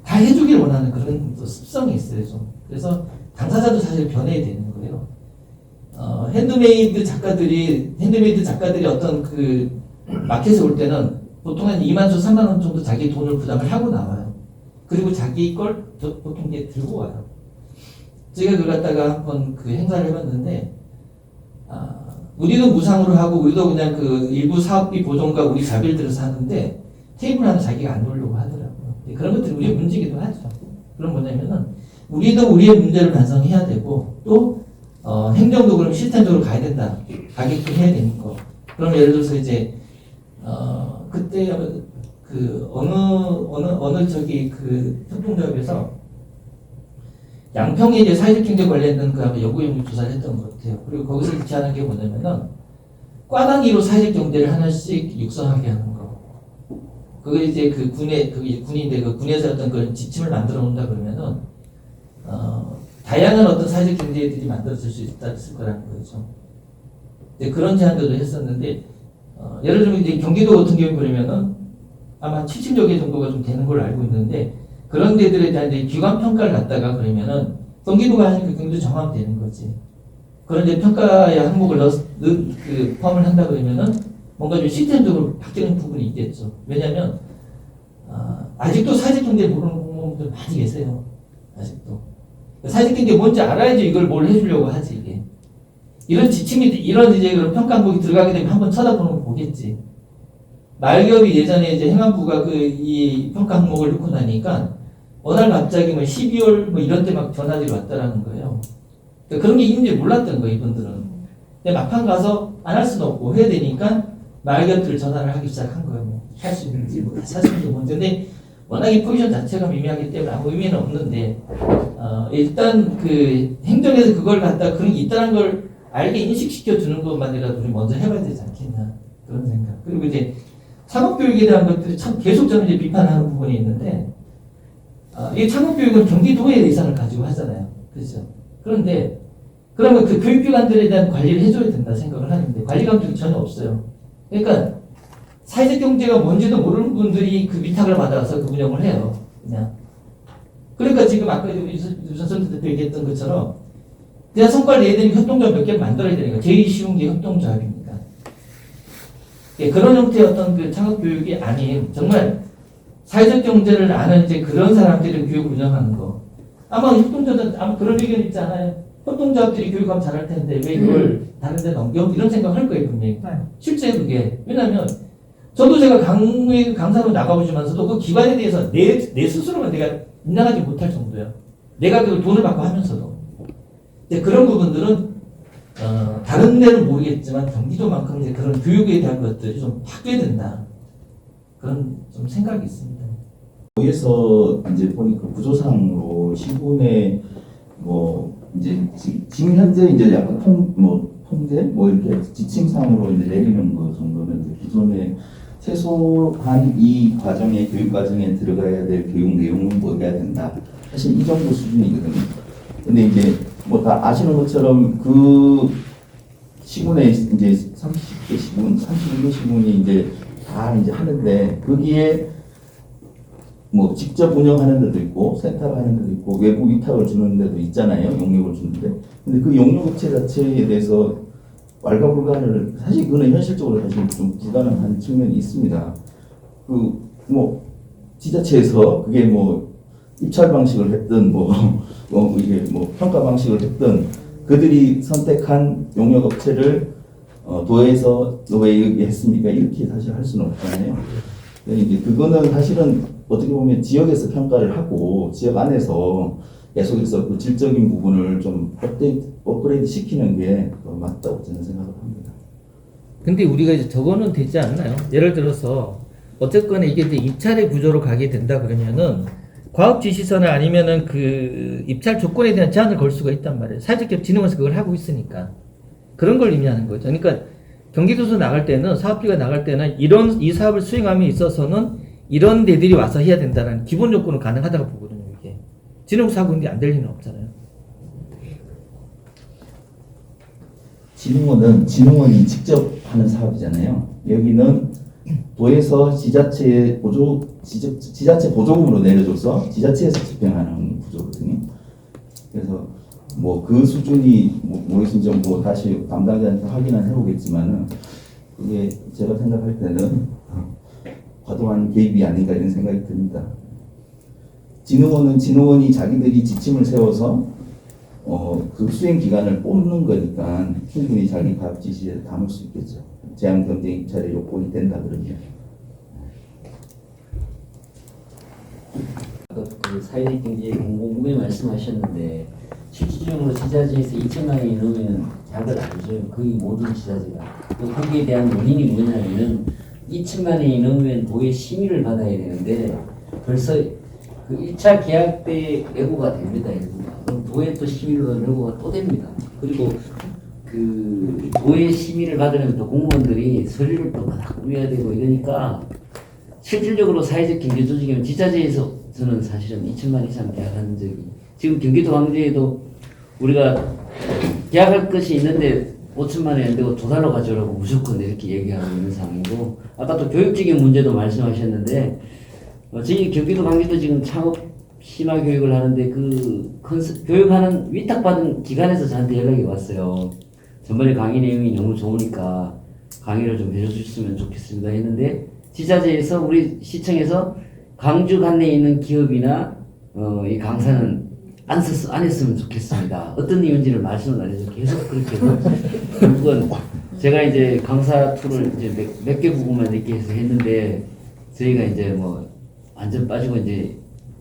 다 해주길 원하는 그런 또 습성이 있어요, 좀. 그래서 당사자도 사실 변해야 되는 거예요. 핸드메이드 작가들이 어떤 그 마켓에 올 때는 보통 한 2만 원, 3만 원 정도 자기 돈을 부담을 하고 나와요. 그리고 자기 걸 보통 이제 들고 와요. 제가 그걸 갖다가 한번 그 행사를 해봤는데, 우리도 무상으로 하고, 우리도 그냥 그 일부 사업비 보존과 우리 자비를 들어서 하는데, 테이블 하나 자기가 안 놓으려고 하더라고요. 그런 것들이 우리의 문제이기도 하죠. 그럼 뭐냐면은, 우리도 우리의 문제를 반성해야 되고, 또, 행정도 그럼 시스템적으로 가야 된다. 가게끔 해야 되는 거. 그럼 예를 들어서 이제, 그때 그 어느 저기 그 협동조합에서 양평에 이제 사회적 경제 관련된 그 아마 여구 연구 조사를 했던 것 같아요. 그리고 거기서 제안한 게 뭐냐면은 과 단위로 사회적 경제를 하나씩 육성하게 하는 거. 그게 이제 군인데 그 군에서 어떤 그런 지침을 만들어 놓는다 그러면은 다양한 어떤 사회적 경제들이 만들어질 수 있을 거라는 거죠. 이제 그런 제안들도 했었는데 예를 들면 이제 경기도 같은 경우 그러면은 아마 70여 개 정도가 좀 되는 걸로 알고 있는데 그런 데들에 대한 이제 기관 평가를 갖다가 그러면은 경기도가 하니까 경기도 정하면 되는 거지. 그런 이제 평가의 항목을 포함을 한다 그러면은 뭔가 좀 시스템적으로 바뀌는 부분이 있겠죠. 왜냐하면 아직도 사회적 경제를 모르는 공무원들 많이 계세요. 아직도 사회적 경제 뭔지 알아야지 이걸 뭘 해주려고 하지 이게. 이런 지침이 이런 이제 그런 평가 항목이 들어가게 되면 한번 쳐다보는 거 보겠지. 말기업이 예전에 이제 행안부가 이 평가 항목을 넣고 나니까 어느 날 갑자기 뭐 12월 뭐 이런 때 막 전화들이 왔다라는 거예요. 그러니까 그런 게 있는지 몰랐던 거예요, 이분들은. 근데 막판 가서 안 할 수는 없고 해야 되니까 말기업들 전화를 하기 시작한 거예요. 할 수 있는지 뭐 다시 할 수 있는지 문제인데 워낙 이 포지션 자체가 미미하기 때문에 아무 의미는 없는데 일단 그 행정에서 그걸 갖다 그런 게 있다는 걸 알게 인식시켜 주는 것만이라도 우리 먼저 해봐야 되지 않겠나 그런 생각. 그리고 이제 창업교육에 대한 것들이 참 계속 저는 이제 비판하는 부분이 있는데 이 창업교육은 경기도의 예산을 가지고 하잖아요. 그렇죠? 그런데 그러면 그 교육기관들에 대한 관리를 해줘야 된다 생각을 하는데 관리 감독이 전혀 없어요. 그러니까 사회적 경제가 뭔지도 모르는 분들이 그 위탁을 받아서 그 운영을 해요. 그냥. 그러니까 지금 아까 유선선 대표 얘기했던 것처럼 대한 성과를 내야 되니까 협동조합 몇 개를 만들어야 되는 거예요. 제일 쉬운 게 협동조합입니다. 예, 그런 형태의 어떤 그 창업교육이 아닌 정말 사회적 경제를 아는 이제 그런 사람들이 교육을 운영하는 거. 아마 협동조합은 아마 그런 의견 있지 않아요? 협동조합들이 교육하면 잘할 텐데 왜 이걸 다른 데 넘겨? 이런 생각 할 거예요, 분명히. 실제 그게. 왜냐면 저도 제가 강사로 나가보시면서도 그 기관에 대해서 내 스스로가 내가 인정하지 못할 정도예요. 내가 그걸 돈을 받고 하면서도. 이제 그런 부분들은 다른 데는 모르겠지만 경기도만큼 이제 그런 교육에 대한 것들이 좀 바뀌어야 된다. 그런 좀 생각이 있습니다. 거기에서 이제 보니까 구조상으로 시군에 뭐 이제 지금 현재 이제 약간 통제 뭐 이렇게 지침상으로 이제 내리는 거 정도는 이제 기존에 최소한 이 과정에 교육 과정에 들어가야 될 교육 내용은 뭐해야 된다. 사실 이 정도 수준이거든요. 근데 이제 뭐 다 아시는 것처럼 그 시군에 이제 30개 시군, 31개 시군이 이제 다 이제 하는데 거기에 뭐 직접 운영하는 데도 있고 센터를 하는 데도 있고 외부 위탁을 주는 데도 있잖아요. 용역을 주는데. 근데 그 용역업체 자체에 대해서 왈가불가를 사실 그거는 현실적으로 사실 좀 불가능한 측면이 있습니다. 그 뭐 지자체에서 그게 뭐 입찰 방식을 했든 이게 뭐 평가 방식을 했든 그들이 선택한 용역업체를 도에서 왜 했습니까? 이렇게 사실 할 수는 없잖아요. 이제 그거는 사실은 어떻게 보면 지역에서 평가를 하고 지역 안에서 계속해서 그 질적인 부분을 좀 업그레이드 시키는 게 더 맞다고 저는 생각을 합니다. 근데 우리가 이제 저거는 되지 않나요? 예를 들어서 어쨌거나 이게 이제 입찰의 구조로 가게 된다 그러면은 과업 지시서나 아니면은 그 입찰 조건에 대한 제한을 걸 수가 있단 말이에요. 사회적기업진흥원에서 그걸 하고 있으니까 그런 걸 의미하는 거죠. 그러니까 경기도에서 나갈 때는 사업비가 나갈 때는 이 사업을 수행함에 있어서는 이런 데들이 와서 해야 된다는 기본 요건은 가능하다고 보거든요. 이게 진흥사고인데 안 될 리는 없잖아요. 진흥원이 직접 하는 사업이잖아요. 여기는 도에서 지자체 보조금으로 내려줘서 지자체에서 집행하는 구조거든요. 그래서 뭐 그 수준이 모르겠으면 뭐 다시 담당자한테 확인을 해보겠지만은 그게 제가 생각할 때는 과도한 개입이 아닌가 이런 생각이 듭니다. 진흥원이 자기들이 지침을 세워서 그 수행 기간을 뽑는 거니까 충분히 자기 가압 지시에 담을 수 있겠죠. 제한 경쟁 입찰에 요건이 된다 그러면. 아까 그 사회적 경제 공공구매 말씀하셨는데 실질적으로 지자체에서 2천만 원이 넘으면 약을 안 줘요. 거의 모든 지자체가. 또 거기에 대한 원인이 뭐냐면은 2천만 원이 넘으면 도의 심의를 받아야 되는데 벌써 그 1차 계약 때 예고가 됩니다. 그럼 도의 또 심의로 예고가 또 됩니다. 그리고 그 도의 심의를 받으려면 또 공무원들이 서류를 또 다 꾸며야 되고 이러니까 실질적으로 사회적 경제 조직이면 지자체에서는 사실은 2천만 이상 계약한 적이 지금 경기도 광주에도 우리가 계약할 것이 있는데 5천만 원이 안 되고 $2 가져오라고 무조건 이렇게 얘기하고 있는 상황이고 아까 또 교육적인 문제도 말씀하셨는데 저희 경기도 광주도 지금 창업 심화 교육을 하는데 그 교육하는 위탁받은 기관에서 저한테 연락이 왔어요. 전번에 강의 내용이 너무 좋으니까 강의를 좀 해주셨으면 좋겠습니다 했는데 지자체에서 우리 시청에서 광주 관내에 있는 기업이나 이 강사는 안 했으면 좋겠습니다. 어떤 이유인지를 말씀을 안 해서 계속 그렇게 해서 결국은 제가 이제 강사 툴을 이제 몇 개 부분만 이렇게 해서 했는데 저희가 이제 뭐 완전 빠지고 이제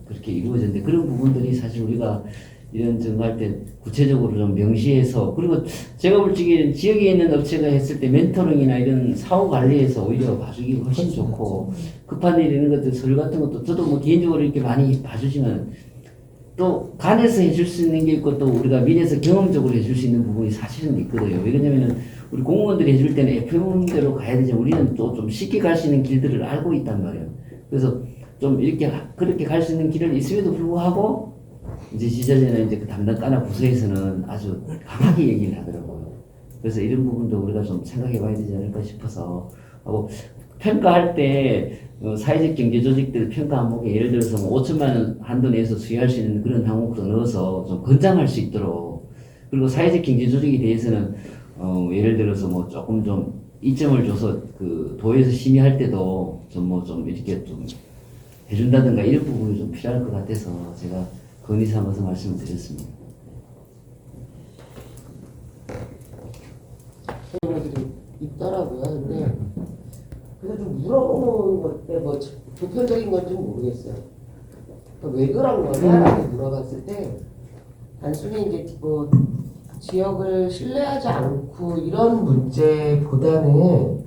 그렇게 이루어졌는데 그런 부분들이 사실 우리가 이런 정할 때 구체적으로 좀 명시해서 그리고 제가 볼 적에는 지역에 있는 업체가 했을 때 멘토링이나 이런 사후 관리에서 오히려 봐주기 훨씬 좋고 급한 일 이런 것들 서류 같은 것도 저도 뭐 개인적으로 이렇게 많이 봐주지만 또 간에서 해줄 수 있는 게 있고 또 우리가 민에서 경험적으로 해줄 수 있는 부분이 사실은 있거든요. 왜냐면은 우리 공무원들이 해줄 때는 FM대로 가야 되지만 우리는 또 좀 쉽게 갈 수 있는 길들을 알고 있단 말이에요. 그래서 좀 이렇게 그렇게 갈 수 있는 길은 있음에도 불구하고 이제 지자체나 이제 그 담당 과나 부서에서는 아주 강하게 얘기를 하더라고요. 그래서 이런 부분도 우리가 좀 생각해 봐야 되지 않을까 싶어서 하고 평가할 때 사회적 경제 조직들 평가 항목에 예를 들어서 뭐 5천만 원 한도 내에서 수여할 수 있는 그런 항목도 넣어서 좀 권장할 수 있도록 그리고 사회적 경제 조직에 대해서는 예를 들어서 뭐 조금 좀 이점을 줘서 그 도에서 심의할 때도 좀 뭐 좀 이렇게 좀 해준다든가 이런 부분이 좀 필요할 것 같아서 제가 건의 삼아서 말씀을 드렸습니다. 경우들이 있더라고요. 근데 그래서 좀 물어보는 건데 뭐 보편적인 건지 모르겠어요. 그러니까 왜 그런 거냐라고 물어봤을 때 단순히 이제 뭐 지역을 신뢰하지 않고 이런 문제보다는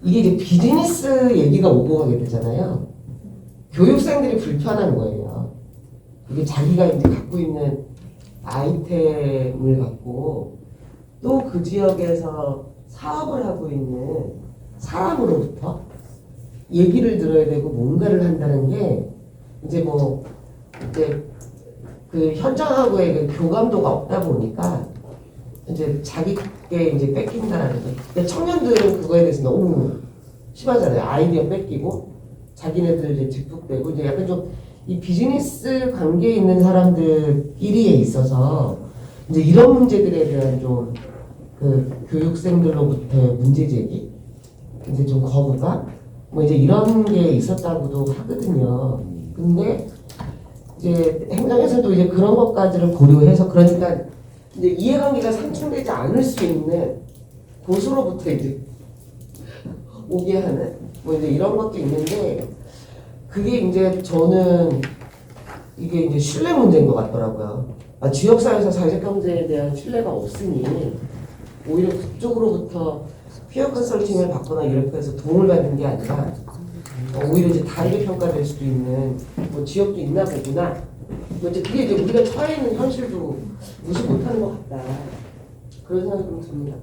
이게 이제 비즈니스 얘기가 오고 가게 되잖아요. 교육생들이 불편한 거예요. 이게 자기가 이제 갖고 있는 아이템을 갖고 또 그 지역에서 사업을 하고 있는 사람으로부터 얘기를 들어야 되고 뭔가를 한다는 게 이제 뭐 이제 그 현장하고의 그 교감도가 없다 보니까 이제 자기게 이제 뺏긴다라는 거. 근데 청년들은 그거에 대해서 너무 심하잖아요. 아이디어 뺏기고 자기네들 이제 뒷북되고 이제 약간 좀 이 비즈니스 관계에 있는 사람들끼리에 있어서 이제 이런 문제들에 대한 좀 그 교육생들로부터의 문제 제기, 이제 좀 거부감, 뭐 이제 이런 게 있었다고도 하거든요. 근데 이제 행정에서도 이제 그런 것까지를 고려해서 그러니까 이제 이해관계가 상충되지 않을 수 있는 곳으로부터 이제 오게 하는 뭐 이제 이런 것도 있는데 그게 이제 저는 이게 이제 신뢰 문제인 것 같더라고요. 지역사회에서 사회적 경제에 대한 신뢰가 없으니 오히려 그쪽으로부터 피어 컨설팅을 받거나 이렇게 해서 도움을 받는 게 아니라 오히려 이제 다르게 평가될 수도 있는 뭐 지역도 있나 보구나. 뭐 이제 그게 이제 우리가 처해 있는 현실도 무시 못하는 것 같다. 그런 생각이 좀 듭니다.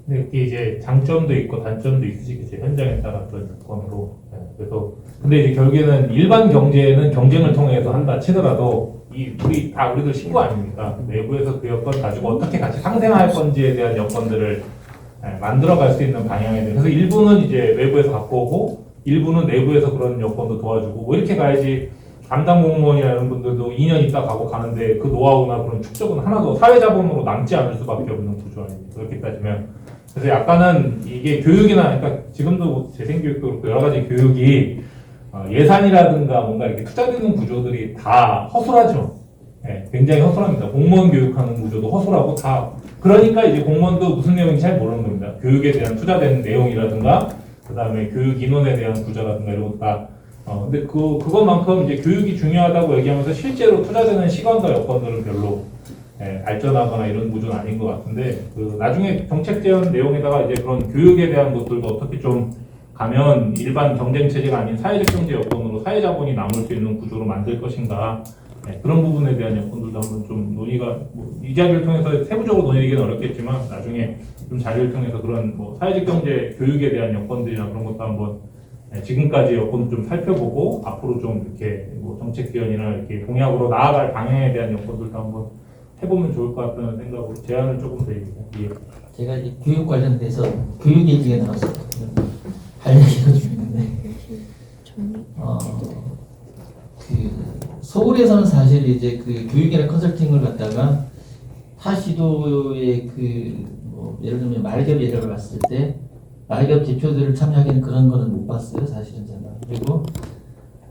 근데 이게 이제 장점도 있고 단점도 있으시겠죠. 현장에 따라 그런 조건으로. 그래서 근데 이제 결국에는 일반 경제는 경쟁을 통해서 한다 치더라도 우리들 식구 아닙니까? 내부에서 그 여건 가지고 어떻게 같이 상생할 건지에 대한 여건들을 만들어갈 수 있는 방향에 대해서 일부는 이제 외부에서 갖고 오고 일부는 내부에서 그런 여건도 도와주고 뭐 이렇게 가야지 담당 공무원이라는 분들도 2년 있다 가고 가는데 그 노하우나 그런 축적은 하나도 사회자본으로 남지 않을 수밖에 없는 구조 아닙니까? 그렇게 따지면 그래서 약간은 이게 교육이나 그러니까 지금도 재생교육도 그렇고 여러 가지 교육이 예산이라든가 뭔가 이렇게 투자되는 구조들이 다 허술하죠. 네, 굉장히 허술합니다. 공무원 교육하는 구조도 허술하고 다 그러니까 이제 공무원도 무슨 내용인지 잘 모르는 겁니다. 교육에 대한 투자되는 내용이라든가 그 다음에 교육 인원에 대한 구조라든가 이런 것 다 근데 그것만큼 이제 교육이 중요하다고 얘기하면서 실제로 투자되는 시간과 여건들은 별로 발전하거나 이런 구조는 아닌 것 같은데 나중에 정책 제안 내용에다가 이제 그런 교육에 대한 것들도 어떻게 좀 가면 일반 경쟁 체제가 아닌 사회적 경제 여건으로 사회자본이 남을 수 있는 구조로 만들 것인가 그런 부분에 대한 여건들도 한번 좀 논의가 이 자리를 통해서 세부적으로 논의하기는 어렵겠지만 나중에 좀 자리를 통해서 그런 뭐 사회적 경제 교육에 대한 여건들이나 그런 것도 한번 지금까지 여건을 좀 살펴보고 앞으로 좀 이렇게 뭐 정책 지원이나 이렇게 공약으로 나아갈 방향에 대한 여건들도 한번 해보면 좋을 것 같다는 생각으로 제안을 조금 드립니다. 예. 제가 이 교육 관련돼서 교육 얘기가 나왔었거든요. 할 얘기가 좀 있는데, 서울에서는 사실 이제 그 교육이나 컨설팅을 갖다가 타 시도의 뭐 예를 들면 말기업 예를 봤을 때 말기업 대표들을 참여하기는 그런 거는 못 봤어요, 사실은 제가. 그리고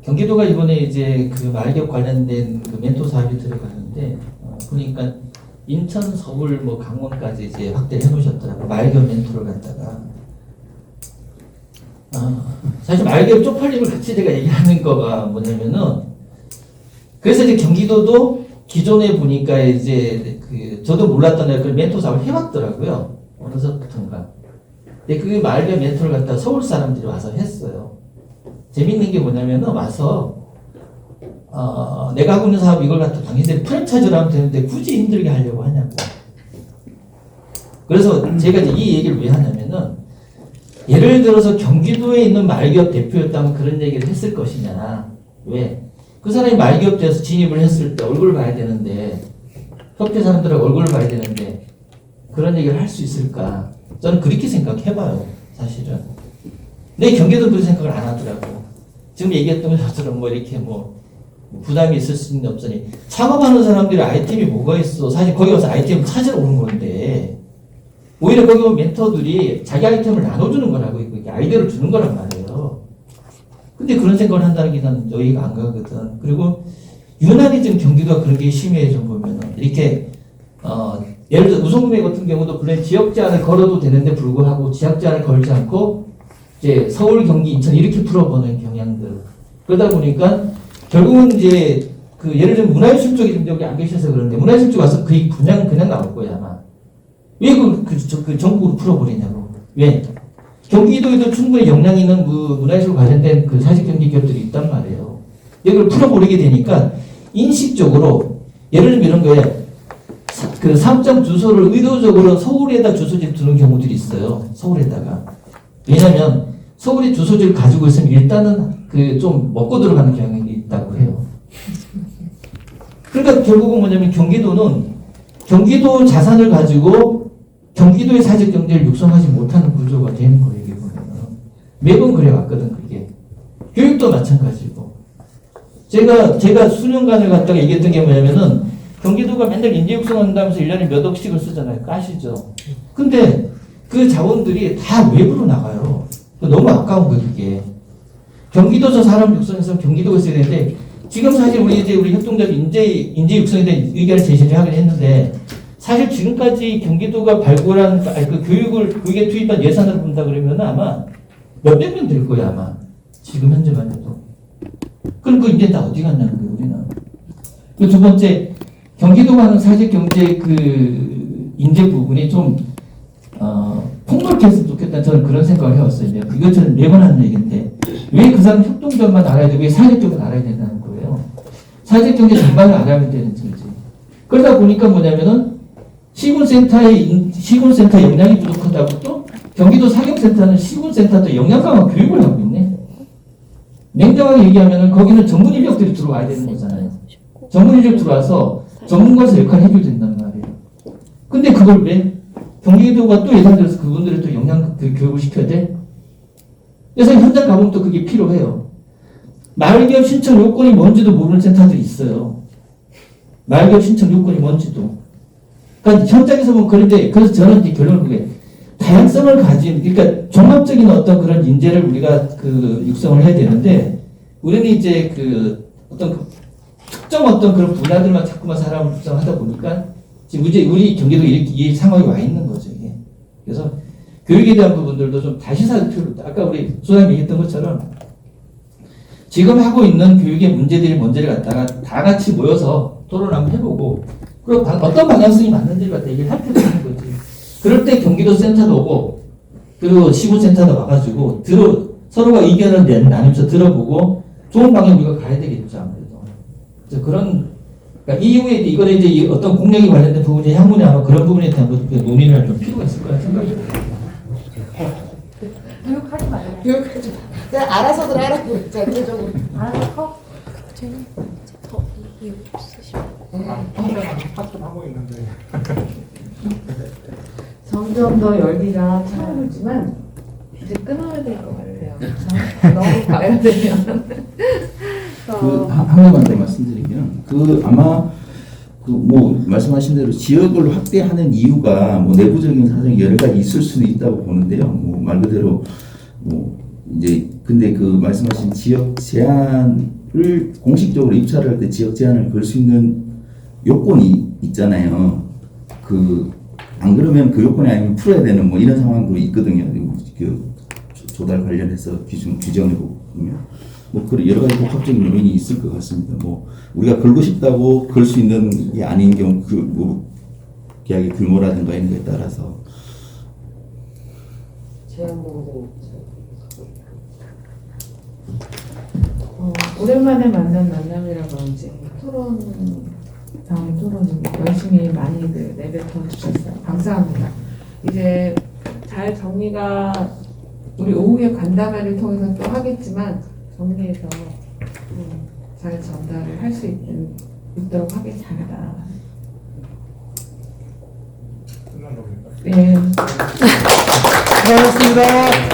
경기도가 이번에 이제 그 말기업 관련된 그 멘토 사업이 들어가는데 보니까 인천, 서울, 뭐 강원까지 이제 확대를 해놓으셨더라고요. 말기업 멘토를 갖다가. 사실 말기업 쪽팔림을 같이 제가 얘기하는 거가 뭐냐면은, 그래서 이제 경기도도 기존에 보니까 이제 저도 몰랐던 그 멘토 사업을 해왔더라고요. 어느서부턴가. 근데 그 말기업 멘토를 갖다가 서울 사람들이 와서 했어요. 재밌는 게 뭐냐면은 와서 내가 하고 있는 사업 이걸 갖다 당신들이 프랜차이즈로 하면 되는데 굳이 힘들게 하려고 하냐고. 그래서 제가 이제 이 얘기를 왜 하냐면은, 예를 들어서 경기도에 있는 말기업 대표였다면 그런 얘기를 했을 것이냐. 왜? 그 사람이 말기업 돼서 진입을 했을 때 얼굴을 봐야 되는데, 협회 사람들하고 얼굴을 봐야 되는데 그런 얘기를 할 수 있을까? 저는 그렇게 생각해봐요, 사실은. 근데 경기도 그런 생각을 안 하더라고. 지금 얘기했던 것처럼 뭐 이렇게 뭐 부담이 있을 수는 없으니, 창업하는 사람들이 아이템이 뭐가 있어. 사실 거기 와서 아이템을 찾으러 오는 건데, 오히려 거기 오면 멘토들이 자기 아이템을 나눠주는 거라고, 이렇게 아이디어를 주는 거란 말이에요. 근데 그런 생각을 한다는 게 나는 여기가 안 가거든. 그리고 유난히 지금 경기도가 그런 게 심해요. 좀 보면은 이렇게 예를 들어 우송구매 같은 경우도 물론 지역 제한을 걸어도 되는데 불구하고 지역 제한을 걸지 않고 이제 서울, 경기, 인천 이렇게 풀어보는 경향들. 그러다 보니까 결국은 이제 그 예를 들면 문화예술 쪽이 좀 여기 안 계셔서 그런데, 문화예술 쪽 와서 그냥 나올 거야 아마. 왜 그 전국으로 풀어버리냐고. 왜? 경기도에도 충분히 역량 있는 문화예술 관련된 그 사직 경기 기업들이 있단 말이에요. 이걸 풀어버리게 되니까 인식적으로 예를 들면 이런 거에 그 사업장 주소를 의도적으로 서울에다 주소지를 두는 경우들이 있어요. 서울에다가. 왜냐면 서울에 주소지를 가지고 있으면 일단은 그 좀 먹고 들어가는 경향이 있다고 해요. 그러니까 결국은 뭐냐면 경기도는 경기도 자산을 가지고 경기도의 사직 경제를 육성하지 못하는 구조가 되는 거예요. 이게 보면은 매번 그래왔거든. 그게 교육도 마찬가지고. 제가 수년간을 갖다가 얘기했던 게 뭐냐면은, 경기도가 맨날 인재 육성한다면서 1년에 몇 억씩을 쓰잖아요. 까시죠. 근데 그 자원들이 다 외부로 나가요. 너무 아까운 거예요, 그게. 경기도에서 사람 육성해서 경기도가 있어야 되는데, 지금 사실 우리 협동조합 인재 육성에 대한 의견을 제시를 하긴 했는데, 사실 지금까지 경기도가 발굴한 그 교육에 투입한 예산을 본다 그러면 아마 몇백 명 될 거야, 아마. 지금 현재만 해도. 그럼 그 인재 다 어디 갔냐는 거예요, 우리는. 그 두 번째, 경기도가 하는 사직 경제 그 인재 부분이 좀 폭넓게 했으면 좋겠다는 저는 그런 생각을 해왔어요. 이거 저는 매번 하는 얘기인데, 왜 그 사람 협동조합만 알아야 되고 왜 사직 경제를 알아야 된다는 거예요. 사직 경제 전반을 알아야 되는 거지. 그러다 보니까 뭐냐면은 시군센터 역량이 부족하다고 또 경기도 사경센터는 시군센터도 역량 강화 교육을 하고 있네. 냉정하게 얘기하면은 거기는 전문 인력들이 들어와야 되는 거잖아요. 전문 인력 들어와서 전문가에서 역할을 해줘야 된단 말이에요. 근데 그걸 왜 경기도가 또 예산 들어서 그분들을 또 역량 교육을 시켜야 돼? 그래서 현장 가보면 또 그게 필요해요. 말기업 신청 요건이 뭔지도 모르는 센터들이 있어요. 말기업 신청 요건이 뭔지도. 그러니까 현장에서 보면 그런데, 그래서 저는 이제 결론은 그게 다양성을 가진, 그러니까 종합적인 어떤 그런 인재를 우리가 그 육성을 해야 되는데, 우리는 이제 그 어떤 특정 어떤 그런 분야들만 자꾸만 사람을 육성하다 보니까 지금 이제 우리 경기도 이렇게 이 상황이 와 있는 거죠, 이게. 그래서 교육에 대한 부분들도 좀 다시 살펴볼, 아까 우리 소장님이 얘기했던 것처럼 지금 하고 있는 교육의 문제들이 뭔지를 갖다가 다 같이 모여서 토론 한번 해보고, 그리고 어떤 방향성이 맞는지를 갖다 얘기를 할 필요가 있는 거지. 그럴 때 경기도 센터도 오고, 그리고 시군센터도 와가지고, 서로가 의견을 나누면서 들어보고, 좋은 방향 우리가 가야 되겠죠, 아무래도. 그래서 그러니까 이후에 이거는 이제 어떤 공약에 관련된 부분이 향후에 아마 그런 부분에 대한 논의를 좀 필요가 있을 거라 생각이 듭니다. 교육하지 말아요. 교육하지 마. 그냥 알아서들 하라고 그랬죠, 최종으로. 알아서 하고 있는데. 점점 더 열기가 차오르지만 이제 끊어야 될 것 같아요. 너무 가야 되면. 한 가지만 더 말씀드리면 아마 뭐 말씀하신 대로 지역을 확대하는 이유가 뭐 내부적인 사정이 여러 가지 있을 수는 있다고 보는데요. 뭐 말 그대로 뭐 이제 근데 그 말씀하신 지역 제한을 공식적으로 입찰할 때 지역 제한을 걸 수 있는 요건이 있잖아요. 안 그러면 그 요건이 아니면 풀어야 되는 뭐 이런 상황도 있거든요. 그 조달 관련해서 규정으로 보면 뭐 그런 여러 가지 복합적인 요인이 있을 것 같습니다. 뭐 우리가 걸고 싶다고 걸 수 있는 게 아닌 경우 뭐 계약의 규모라든가 이런 거에 따라서 오랜만에 만남이라 그런지 다음 토론 열심히 많이들 내뱉어 주셨어요. 감사합니다. 이제 잘 정리가 우리 오후에 간담회를 통해서 또 하겠지만 정리해서 잘 전달을 할 수 있도록 하겠습니다. 끝난 겁니까? 네. 고맙습니다.